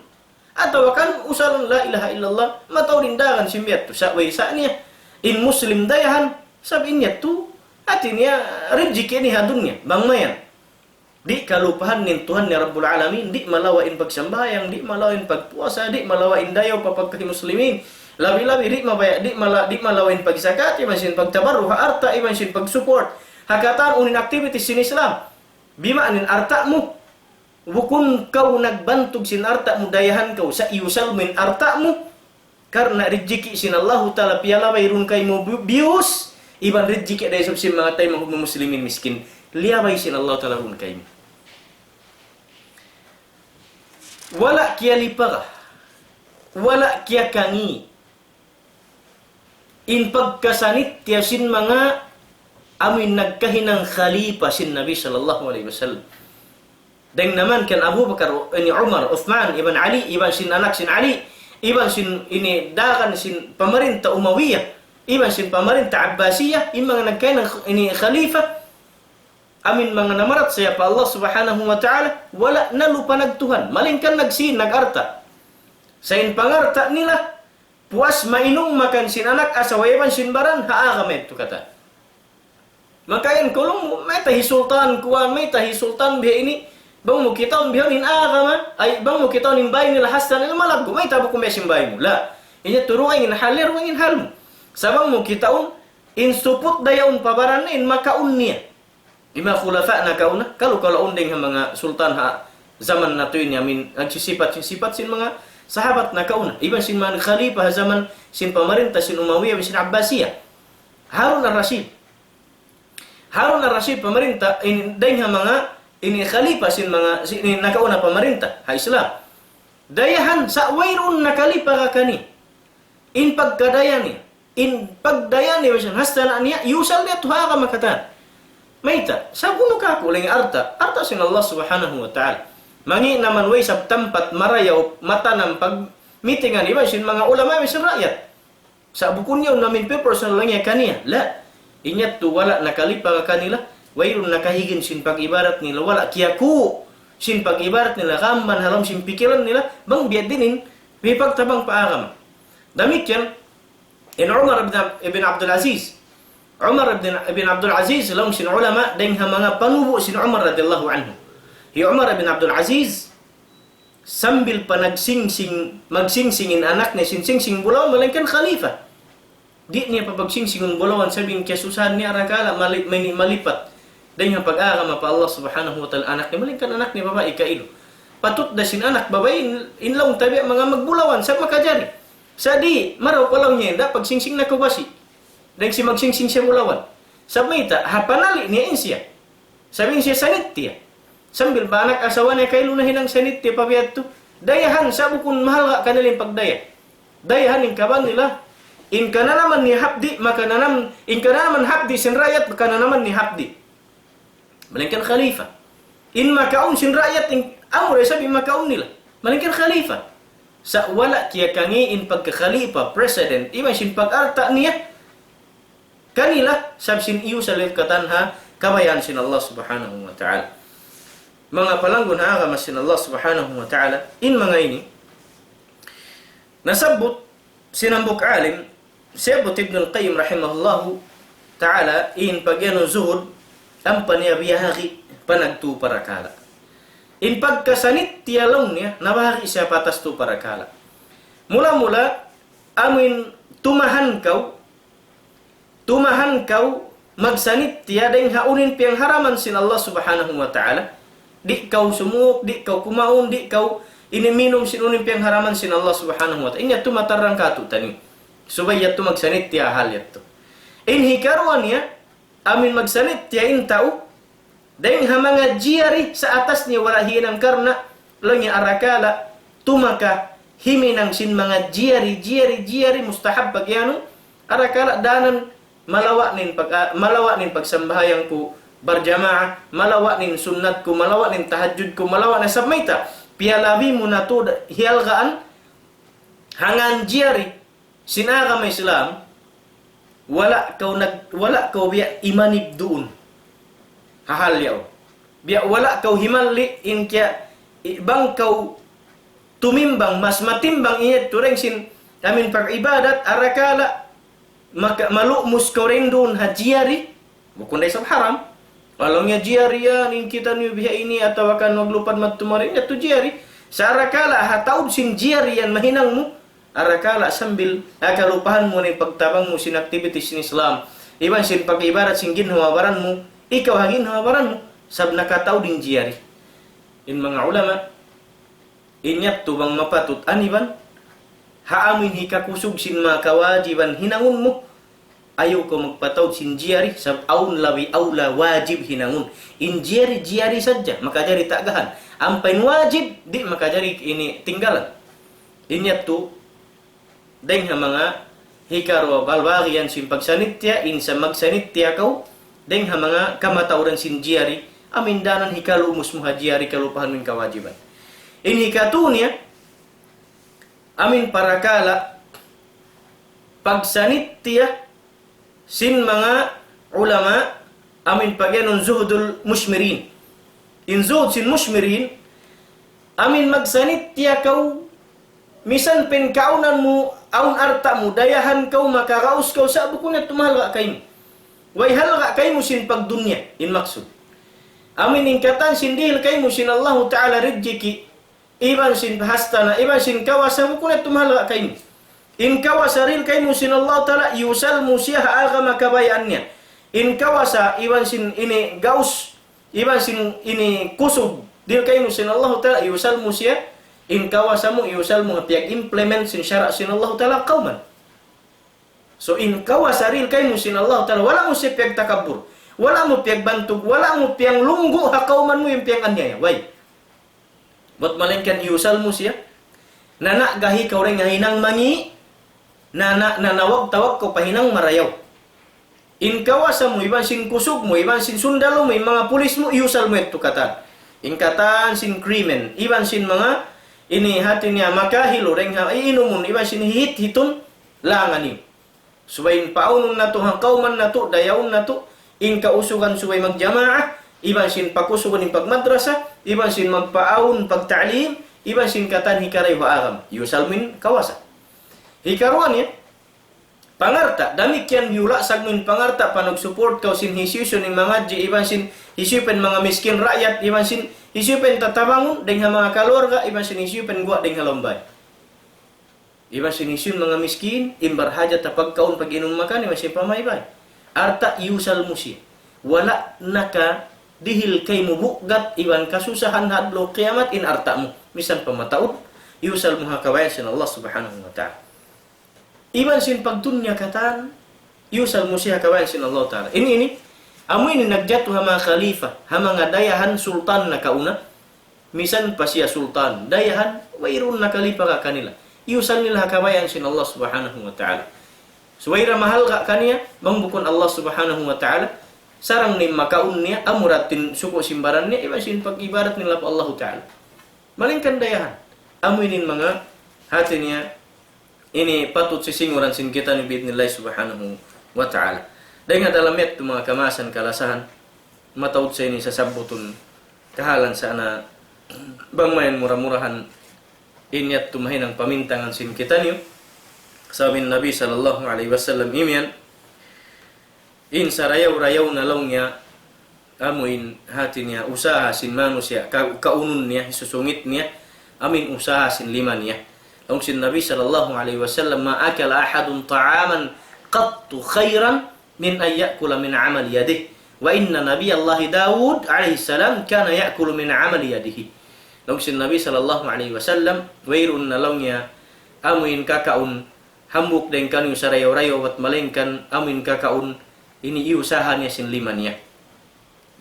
atau kan usalon la ilaha illallah matawrindagan sin biat sa way sa niya in muslim dayahan sabi niya tu hati niya rezeki ni hadunya bang mayan di kalupahan nin Tuhan ni Rabbul Alamin di malawain pagsambayang di malawain pagpuasa di malawain dayaw papagkati muslimin labi-labi di malawain pagzakat iman pagtabarruh arta iman pagsupport hakatan unin activities sin Islam bima nin arta mo bukun kau nagbantog sin arta mo dayahan kau sa iusal min arta mo karena rezeki sin Allah Ta'ala pialaway run kay mo bius iban rezeki day subsin mga tayo mga muslimin miskin liyabay sin Allah Ta'ala run kay mo wala kiya lipaga wala kiya kangi in pagkasanit tiya sin mga amin nagkahinang khalifa sin Nabi sallallahu alaihi wasallam dahil naman kan Abu Bakar ni Umar Uthman ibn Ali ibn sin anak sin Ali iban sin ini dakan sin pemerintah Umayyah, iban sin pemerintah Abbasiyah, in mga nagkain ini khalifah, amin mga namarat sa pa Allah subhanahu wa ta'ala, wala nalupa nagtuhan, malingkan nagsin, nagarta. Sa in pangarta nila, puas mainong makan sin anak asawayaban sin baran, haagamet to kata. Makain kulong may tahi sultan kuan, may tahi sultan biya ini, bang mo kita biya nin agama, ay bang mo kita nin bayin nila hastan nila malabgo, may tabo kumesin bayin mo. La, inya turuan in halir, wangin halmo. Sabang mo kita in suput dayaon pabaran in makaun niya. Ima khulafa na kauna, kalau unding mga sultan ha zaman na to yun, yamin nagsisipat sin mga sahabat na kauna. Iban sin mga khalifah zaman sin pemerintah sin Umayyah sin Abbasiyah. Harun al-Rashid pemerintah ini dayang mga ini khalifah sin mga sin nakauna pemerintah ha Islam. Dayahan sa wayrun na khalifah kani. In pagkadayani, in pagdayani wasan hastana niya yusal niya tuha ka makatan. Maita, sabuno ka ko lang arta sin Allah subhanahu wa ta'ala. Mangi naman way sa tempat marayaw mata ng pag-meetingan iba sin mga ulama sin rakyat. Sa bukunyo namin papers na lang kaniya. La, inyat tu wala nakalipa ka kanila, wayrun nakahigin sin pag-ibarat nila, wala kiyaku sin pag-ibarat nila, kaman halam sin pikiran nila, bang biyad dinin, may pagtabang paagam. Damit yan, in Umar ibn Abdul Aziz, lang sin ulama, dahil mga panubo sin Umar radiyallahu anhu. Umar ibn Abdul Aziz, sambil pa magsingsingin anak niya, sinsingsing bulawan, malangkan khalifah. Di niya pa pagsingsingin bulawan, sabing kasusahan niya, arakala, malipat. Dahil nga pag-aagama pa Allah subhanahu wa ta'ala, anak niya, malangkan anak niya, babae, kailo. Patut da sin anak, babae, inlaw tabi, mga magbulawan, sa makajari. Sa di, maraw palaw niya, da, pagsingsing na kubasi. Dahil si magsingsing siya bulawan. Sa mayta, hapanali niya siya. Sabing siya sanit niya. Sambil ba anak asawa niya kay lunahin ang sanit niya pabiyad to. Dayahan, sabi kung mahal ka kanilang pagdaya. Dayahan, in kabang nila. In ka na naman ni hapdi, in ka na naman hapdi sin rayat, maka na naman ni hapdi. Malingkan khalifa. In makaun sin rayat, amore sabi makaun nila. Malingkan khalifa. Sa wala kiya kangiin pagka-khalifa, president, iman sin pag-arta niya, kanila, sabi sin iyo sa lifkatan ha, kabayan sin Allah subhanahu wa ta'ala. Mga palanggon na agamas sin Allah subhanahu wa ta'ala, in mga ini, nasabot, sinambok alim, Sebut Ibn al-Qayyim rahimahullahu ta'ala, in pagyanong zuhud, ang paniyabiyahaki, panagtu parakala. In pagkasanit tiyalong niya, nabahaki siya patas tu parakala. Mula-mula, amin tumahan kau, magsanit tiya, dahil haunin piyang haraman sin Allah subhanahu wa ta'ala. Di kau sumuk, di kau kumaun, di kau iniminum sinunin piyang haraman sin Allah subhanahu wa ta'ala. Inya tumatarang katu tani. Subayat tu magsanit tiya hal yato. In hikaruan niya, amin magsanit tiya in tao, dahil mga jiyari sa atas niya wala hinang karna, lang niya arakala, tumaka, himinang sin mga jiyari, mustahab pagyano, arakala danan, malawa nin pagsambahayang ko, barjamaah, malawa nin sunnat ko, malawa nin tahajjud ko, malawa na sabmayta, piyalabi mo na to, hialgaan, hangan jiyari, sinaga may Islam, wala kau biya imanib doon. Hahalyaw. Biya wala kau himalli in kya ibang kau tumimbang mas matimbang iyat tureng sin amin pag-ibadat arakala malumus kau rin doon hajiyari bukunday sa haram. Walau niya jiyari yan in kita niyo biya ini atau akan maglupad matumarin ya tu jiyari. Sa arakala hataud sin jiyari yan mahinang mo. Arakala sambil kalupahan mo na pagtabang mo sin activities sin Islam. Iban sin pag-ibarat sin ginhawabaran mo, ikaw hagin hawabaran mo, sab nakataw din jiyari. In mga ulama, inyat tubang mapatut aniban, haamin hikakusog sin mga kawajiban hinangun mo, ayaw ko magpataw sin jiyari, sab aun lawi awla wajib hinangun. In jiyari sadya, makajari tagahan. Ampain wajib, di makajari ini tinggalan. Inyat tu, dahil mga hikaro balbagian sin pagsanitya, in sa magsanitya kau, dahil mga kamatauran sin jiyari, amindanan hikalumus mo hajiyari kalupahan min kawajiban. In hikatunya, amin parakala pagsanitya sin mga ulama amin pagyanon zuhdul mushmirin. In zuhud sin mushmirin, amin magsanitya kau, misan pen kaunan mo, aun arta mo, dayahan kau, makaraos kau, sa bukunat tumahalga kayo. Way halga kayo mo sin pagdunya, in maksud. Amin ingkatan sin dihil kayo mo sin Allah Ta'ala rijiki, iban sin hastana, iban sin kawasa, bukunat tumahalga kayo. In kawasaril kayo mo sin Allah Ta'ala, yusal mo siya haaga makabayaan niya. In kawasa, iban sin ini gaus, iban sin ini kusog, dil kayo mo sin Allah Ta'ala, yusal mo siya, in kawasa mo, yusal mo piag implement sin syara sin Allah Ta'ala kauman. So in kawasaril kayo mo sin Allah Ta'ala, wala mo siya piag takabur, wala mo piag bantug, wala mo piang lunggo, hakauman mo yung piang anyaya, way. Ba't malingkan yusal mo siya, nana gahi ka rin nga hinang mangi, nanawag tawag ko pahinang marayaw. In kawasa mo, iban sin kusog mo, iban sin sundalo mo, mga pulis mo, iusal mo ito katan. In katan sin krimen, iban sin mga inihati niya makahilo, ring iinumun, iban sin hihit-hiton, langan niyo. Subayin paunon na to, hangkauman na to, dayawon na to, in kausugan subay magjamaah, iban sin pakusugan in pagmadrasa, iban sin magpaawon pagtaalim, iban sin katan hikaray waagam. Iusal mo in kawasa. Hikaruan niya, pangarta, dami kian yula sagmin pangarta panag-support kau sin hisusun ng mga iban sin hisupen mga miskin rakyat, iban sin hisupen tatabangon dengan mga keluarga, iban sin hisupen gua dengan lombay. Iban sin hisun mga miskin, imbar hajat tapag kaun pag-inom makan, iban sin pamaybay. Arta iusal mo siya. Wala naka dihil kay mo bugat, iban kasusahan hadlo kiamat in arta mo. Misan pamataod, iusal mo hakabayan sin Allah subhanahu wa ta'ala. Iban sin pagdunya katan, yusal mo siya kawain sin Allah Ta'ala. Ini, amoy ni nagjatu ha mga khalifa, ha mga dayahan sultan na kauna, misan pa siya sultan, dayahan, wayron na kalipa ka kanila. Yusal nila ha kawain sin Allah Subhanahu wa Ta'ala. So wayra mahal ka kaniya, mangbukon Allah Subhanahu wa Ta'ala, sarang ni makaun niya, amuratin suko simbaran niya, iban sin pag-ibarat nila pa Allah Ta'ala. Malingkan dayahan, amoy nin mga hati niya, ini patut sisinguran sin kita ni biidnillah subhanahu wa ta'ala. Dahil nga dalamet ito mga kamasan, kalasahan, mataud sa ini sa sabuton, kahalan sa na bangmayan murah-murahan, inyat tumahin ang pamintangan sin kita niyo. Sabi ng Nabi sallallahu alaihi wasallam, imian, in sa rayaw-rayaw na law niya, amuin hati niya, usaha sin manusya, kaunun niya, isusungit niya, amin usaha sin lima niya. Ang sin Nabi sallallahu alaihi wasallam, ma akala ahadun ta'aman qattu khairan min an ya'kula min amal yadihi. Wa inna Nabi Allah Dawud alaihi salam kana ya'kulu min amal yadihi. Ang sin Nabi sallallahu alaihi wasallam, wairun na lang niya, amuin kakaun, hambuk den kanu sa rayaw-rayaw at malengkan, amuin kakaun, iniiusahan niya sin lima niya.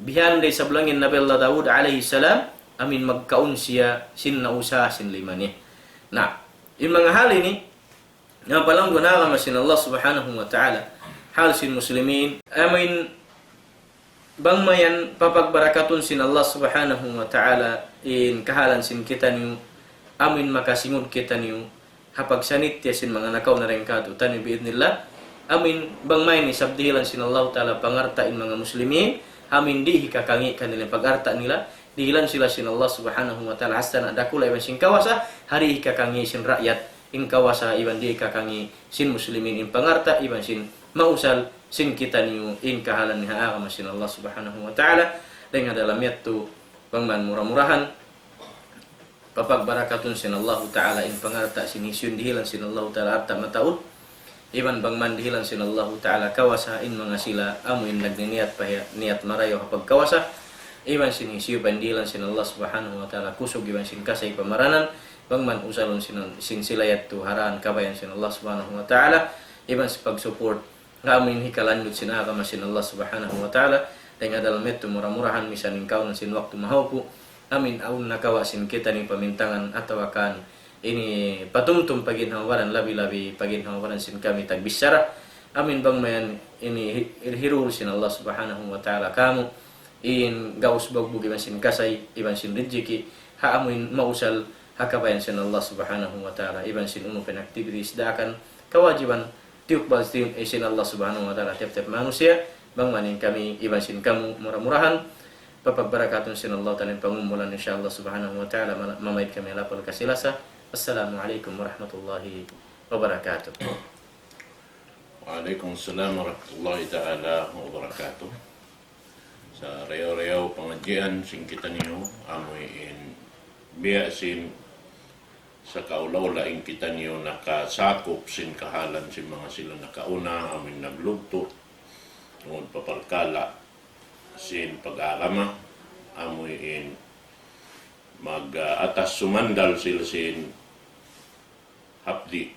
Bihan day sa bulangin Nabi Allah Dawud alaihi salam, amin magkaun siya sin nausaha sin lima niya. Nah, yung mga hal ini, nga palang gunakan masin Allah subhanahu wa ta'ala, hal sin muslimin, amin, bangmayan papagbarakatun sin Allah subhanahu wa ta'ala, in kahalan sin kita niyo, amin makasingod kita niyo, hapagsanitya sin mga nakaw na rin kato, tani biidnillah, amin, bangmayan isabdihilan sin Allah ta'ala, pangarta in mga muslimin, amin di hikakangi kanilang pagarta nila, dihilan sila sin Allah subhanahu wa ta'ala hasta na dakula iban sin kawasa hari ikakangi sin rakyat in kawasa iban di ikakangi sin muslimin in pangarta iban sin mausal sin kita niyo in kahalan ni haagama sin Allah subhanahu wa ta'ala dengan dalam yaitu pangman murah-murahan papagbarakatun sin Allah ta'ala in pangarta sin isyun dihilan sin Allah ta'ala arta mataud iban bangman dihilan sin Allah ta'ala kawasa in mga sila amuin nagniniat pa niat marayo kapag kawasa iban sin isiyo bandilan sin Allah subhanahu wa ta'ala kusog iban sin kasay pamaranan bangman usalon sin silayat tu haraan kabayan sin Allah subhanahu wa ta'ala iban sa pag-support nga amin hikalandot sin agama sin Allah subhanahu wa ta'ala dengan dalam itu murah-murahan misan ingkaw na sin waktu mahaupo amin aun nakawa sin kita ni pamintangan atau akan ini patumtum paginhawaran labi-labi paginhawaran sin kami tagbisara amin bangmayan ini hirul sin Allah subhanahu wa ta'ala kamu in gaus bagbug iban sin kasay iban sin rijiki ha amuin mausal hakabayan sin Allah subhanahu wa ta'ala iban sin penaktivitas da akan kewajiban tiup balstim sin Allah subhanahu wa ta'ala tiap-tiap manusia bang manin kami iban sin kamu murah-murahan papabarakatun sin Allah ta'ala pangumulan insyaallah subhanahu wa ta'ala mamait kami lapal kasilasa. Assalamualaikum warahmatullahi wabarakatuh. Waalaikumsalam warahmatullahi ta'ala wabarakatuh. Sa reyaw-reyaw pengajian sing kita niyo amoy in biya sin sa kaulaw laing kita niyo nakasakop sin kahalan sin mga sila nakauna amin naglugto tungod paparkala sin pag-agama amoy in atas sumandal sila sin hapdi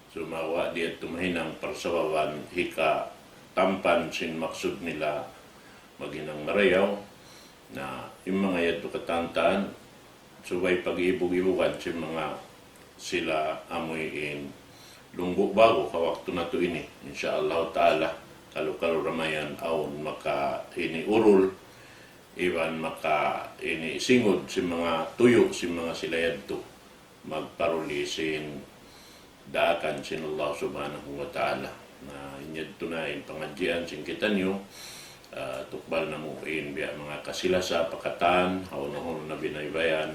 sumawa di at tumahinang parsawawan hika tampan sin maksud nila maginang marayaw na yung mga yadto katantaan subay pag-iibog-ibugan si mga sila amoy in lunggo bago kawakto na to ini insyaallah ta'ala kalu-kalu ramayan aon maka ini urul iban maka ini singod si mga tuyo si mga sila yadto magparuli sin daakan sin Allah subhanahu wa ta'ala na inyadto na in pangadjian sin kita niyo tukbal na mo in biya mga kasilasa pakatan haon na binaybayan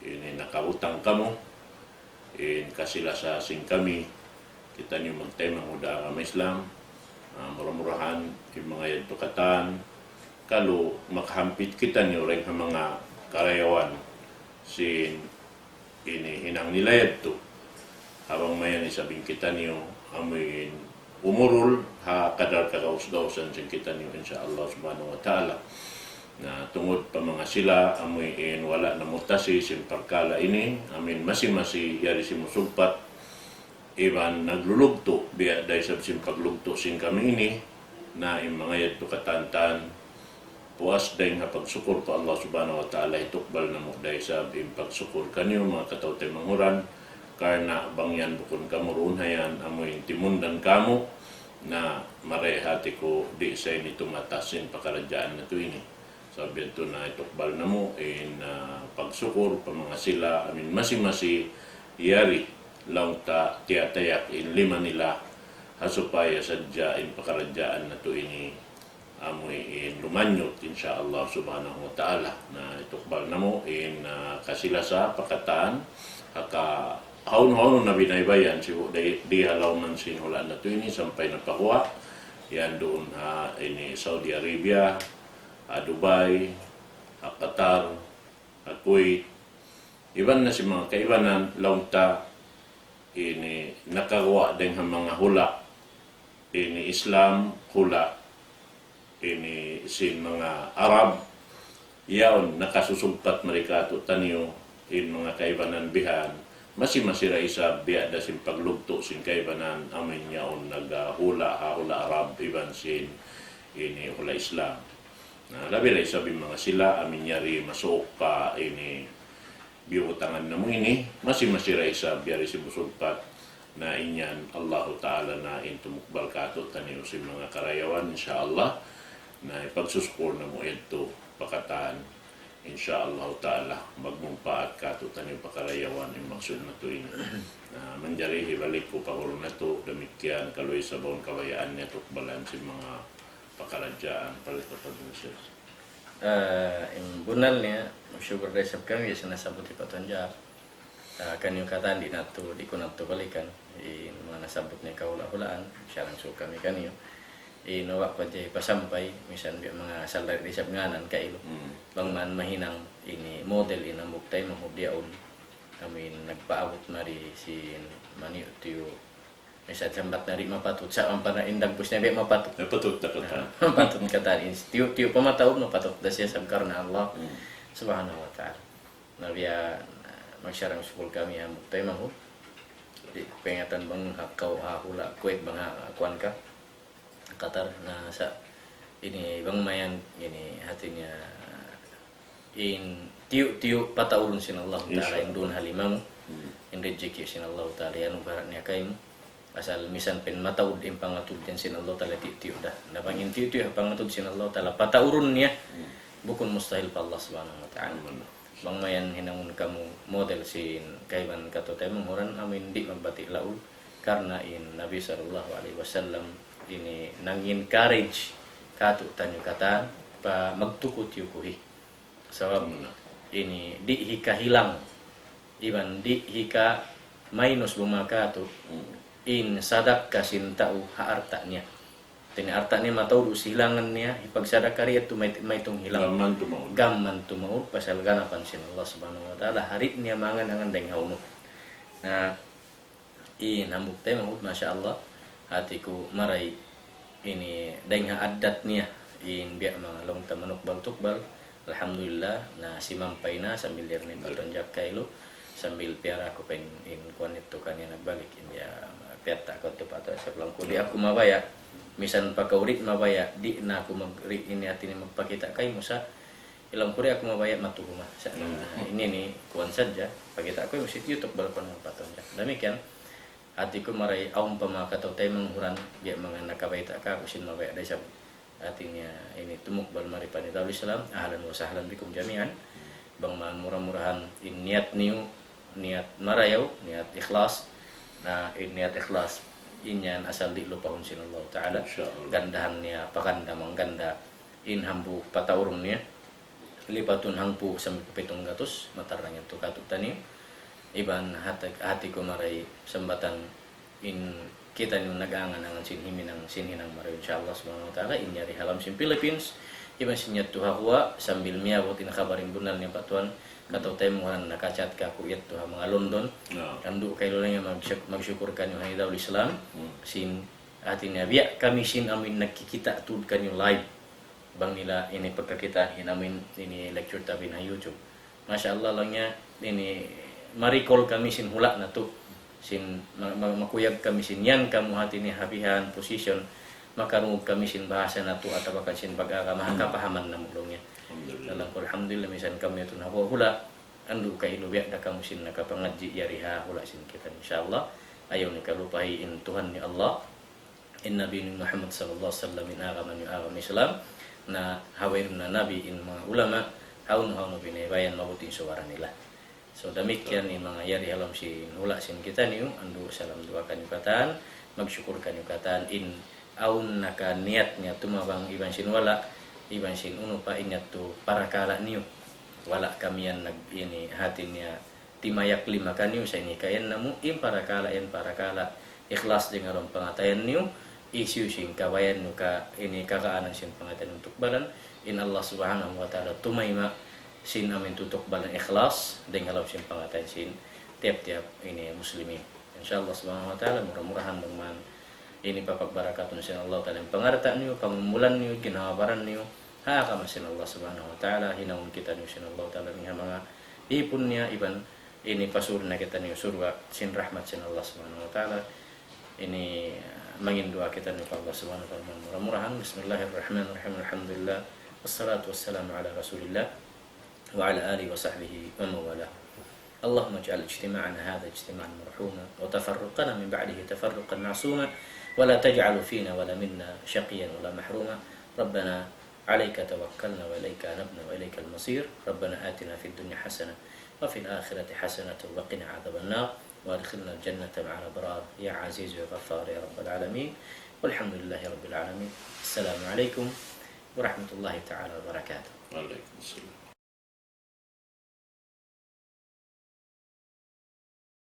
ini nakautang kamo in kasilasa sing kami kita niyo magtema muda kami Islam murah-murahan yung mga yan tukatan kalu makahampit kita niyo rin ang mga karayawan sin ini hinang nila yadto habang mayan isabing kita niyo amoy umurul kadar kagaus-gausan sin kita niyo insyaallah subhanahu wa ta'ala na tungod pa mga sila amoy in wala na mutasi sin parkala ini amin masi yari si musugpat iban naglulugto biya dahil sa sin paglugto sin kami ini na yung mga yadto katantan puas dahil nga pagsukur pa Allah subhanahu wa ta'ala itukbal na mo dahil sa pagsukur kanyo mga katawtay manguran karena bangyan bukon kamurun hayan amoy timundan kamo na marehati ko di sa ini tumatasin pakaradyaan na to ini sabi ito na itukbal na mo in pagsukur pa mga sila amin masi yari laung ta tiyatayak in lima nila hasupaya sadya in pakaradyaan na to ini amoy in lumanyot insyaallah subhanahu wa ta'ala na itukbal na mo in kasilasa pakataan haka haun-haun na binaybayan si di halaw man sinula na to ini sampay na pakuha yan doon ini Saudi Arabia Dubai Qatar Kuwait iban na si mga kaibanan launta ini nakagawa din ang mga hula ini Islam hula ini sin mga Arab yaon nakasusugpat mereka to tanyo in mga kaibanan bihan masira isa biya da sin paglugto sin kaibanan amin yaon naghula Arab iban sin ini hula Islam na labi rin sabi mga sila amin yari masuk ka ini biutangan na mo ini masira isa biya rin si busugpat na inyan Allah Ta'ala na intumukbal kato taniyo si mga karayawan insyaallah na ipagsuskor na mo ito pakataan insyaallah ta'ala magmumpaat kato taniyo pakarayawan yung maksud na to ini manjari hibalik ko pahuro na to damikyan kaloy sa bawang kawayaan niya tukbalan si mga pakaradyaan palit na pag-musir yung bunal niya syukur dahil sa kami yung nasabot ipatanjar kanyang kataan di ko nato balikan yung mga nasabot niya kahula-hulaan siya lang so kami kanyo inawa pa dyan pasampay misan mga salary di sabnganan kailo bang man mahinang ini model inamuktay mamubdiaon kami nagpaabot mari si maniyo tiyo misan sambat nari mapatut sa ang panaindag pus niya mapatut napatut na kata mapatut kataan tiyo pamataw mapatut na siya sabkar na Allah subhanahu wa ta'ala nabiya magsyarang sukul kami amuktay mahu di pengatan bang hakaw hahula kuwait bang hakuan ka Qatar na sa ini bang mayan ini hatinya in tiyo pataulun sin Allah Ta'ala yang doon halimam in rejeki sin Allah Ta'ala yan ubarat niya kayo asal misan pen mataud in pangatud din sin Allah Ta'ala tiyo dah na bang in tiyo pangatud sin Allah Ta'ala pataurun niya bukun mustahil pa Allah Subhanahu wa Ta'ala Bangmayan hinangon kamu model sin kaiban katote menghuran amin di magbati laul karena Nabi sallallahu alaihi wasallam ini nangin encourage katu tanyo kata pa magtukot yukuhi. Sabab ini di hika hilang iban di hika minus bumakato in sadak kasin tau haartanya. Tini artanya matau silangan niya ipagsadak kariya tu may tung hilang gamman tumaud pasal ganapan sin Allah subhanahu wa taala hari niya mangan deng hauno. Nah nambuk teh mahud masyaallah hatiku maray ini deng adat niya biak mga long tamanok baltukbal alhamdulillah na si mampay na sambil dirnin batonjak kailo sambil piara ko pen kuan itu kan yang nagbalik ya piata ko tu pato sa plangko di aku mabaya misan pakaurit mabaya di na aku magri ini atini magpakita kay mo sa ilang kuri aku mabaya matuhuma sa ini nih kuan saja pakita ko mo sa YouTube balpon ng patonjak demikian hatiku maray aum pamakataw tayo manghuran dia mga nakabaita ka kusin mabaya dahil sa artinya ini tumuk bal maripan Darul Islam ahlan wa sahlan bikum jami'an bang murah-murahan niat niu niat marayaw niat ikhlas na niat ikhlas inyan asal di lupahun sin Allah taala gandahan niya pakanda mangganda hambu pataurong niya lipatun hangpu sampai petong gatus matarang itu katut tani iban hati ko maray sambatan kita yung nag-aangan ng sinhinang maray insyaallah subhanahu wa ta'ala inyari halam sin Philippines iban sinyat tuha kuwa sambil miyabot inakabaring bunal niya patuan kataw tayo mga nakachat ka kuyat tuha mga London kandu kayo lang yung magsyukurkan yung Darul Islam sin atin niya biya kami sin amin nakikita tudkan yung live bang nila ini pagkakita amin ini lecture tabi na YouTube masyaallah lang niya ini marikol kami sin hula na to sin makuyag kami sin yan kamu hati ni habihan position makarungog kami sin bahasa na to at abakan sin pagkakapahaman na mulongnya alhamdulillah misan kami ito na hula andu kay inubiak na kamu sin nakapangadji yariha hula sin kita insyaallah ayaw ni kalupahi in Tuhan ni Allah in Nabi Muhammad sallallahu alaihi wasallam in agaman yung agam Islam na hawairin na Nabi in mga ulama haun binabayan mabuting suwara nila. So demikian yung mga yari halam si hula sin kita niyo andu salam dua kanyukatan magsyukur kanyukatan in aun naka niat niya tumabang iban sin wala iban sin uno pa inyat tu para kala niyo wala kami yan nag ini hati niya timayak lima kanyo sa ini kayan namu in para kala ikhlas dengan orang pengatayan niyo isu sin kawayan niyo ka ini kakaanan sin pengatayan untuk balan in Allah subhanahu wa ta'ala tumayma sin amin tutuk balan ikhlas dengan halam sin pangatayan sin tiap-tiap ini muslimin insyaallah subhanahu wa ta'ala murah-murahan dengan ini papak barakatun sin Allah ta'ala pangarta niyo pangumulan niyo ginawabaran niyo kama sin Allah subhanahu wa ta'ala hinawon kita niyo sin Allah ta'ala niya mga ipon niya iban ini pasur na kita niyo surga sin rahmat sin Allah subhanahu wa ta'ala ini mangin doa kita niyo Allah subhanahu wa ta'ala murah-murahan bismillahirrahmanirrahim alhamdulillah wassalatu wassalamu ala rasulillah وعلى آله وصحبه ومن والاه اللهم اجعل اجتماعنا هذا اجتماعا مرحوما وتفرقنا من بعده تفرقا معصوما ولا تجعل فينا ولا منا شقيا ولا محروما ربنا عليك توكلنا وإليك أنبنا وإليك المصير ربنا آتنا في الدنيا حسنة وفي الآخرة حسنة وقنا عذاب النار وادخلنا الجنة مع الأبرار يا عزيز يا غفار يا رب العالمين والحمد لله رب العالمين السلام عليكم ورحمة الله تعالى وبركاته وعليكم السلام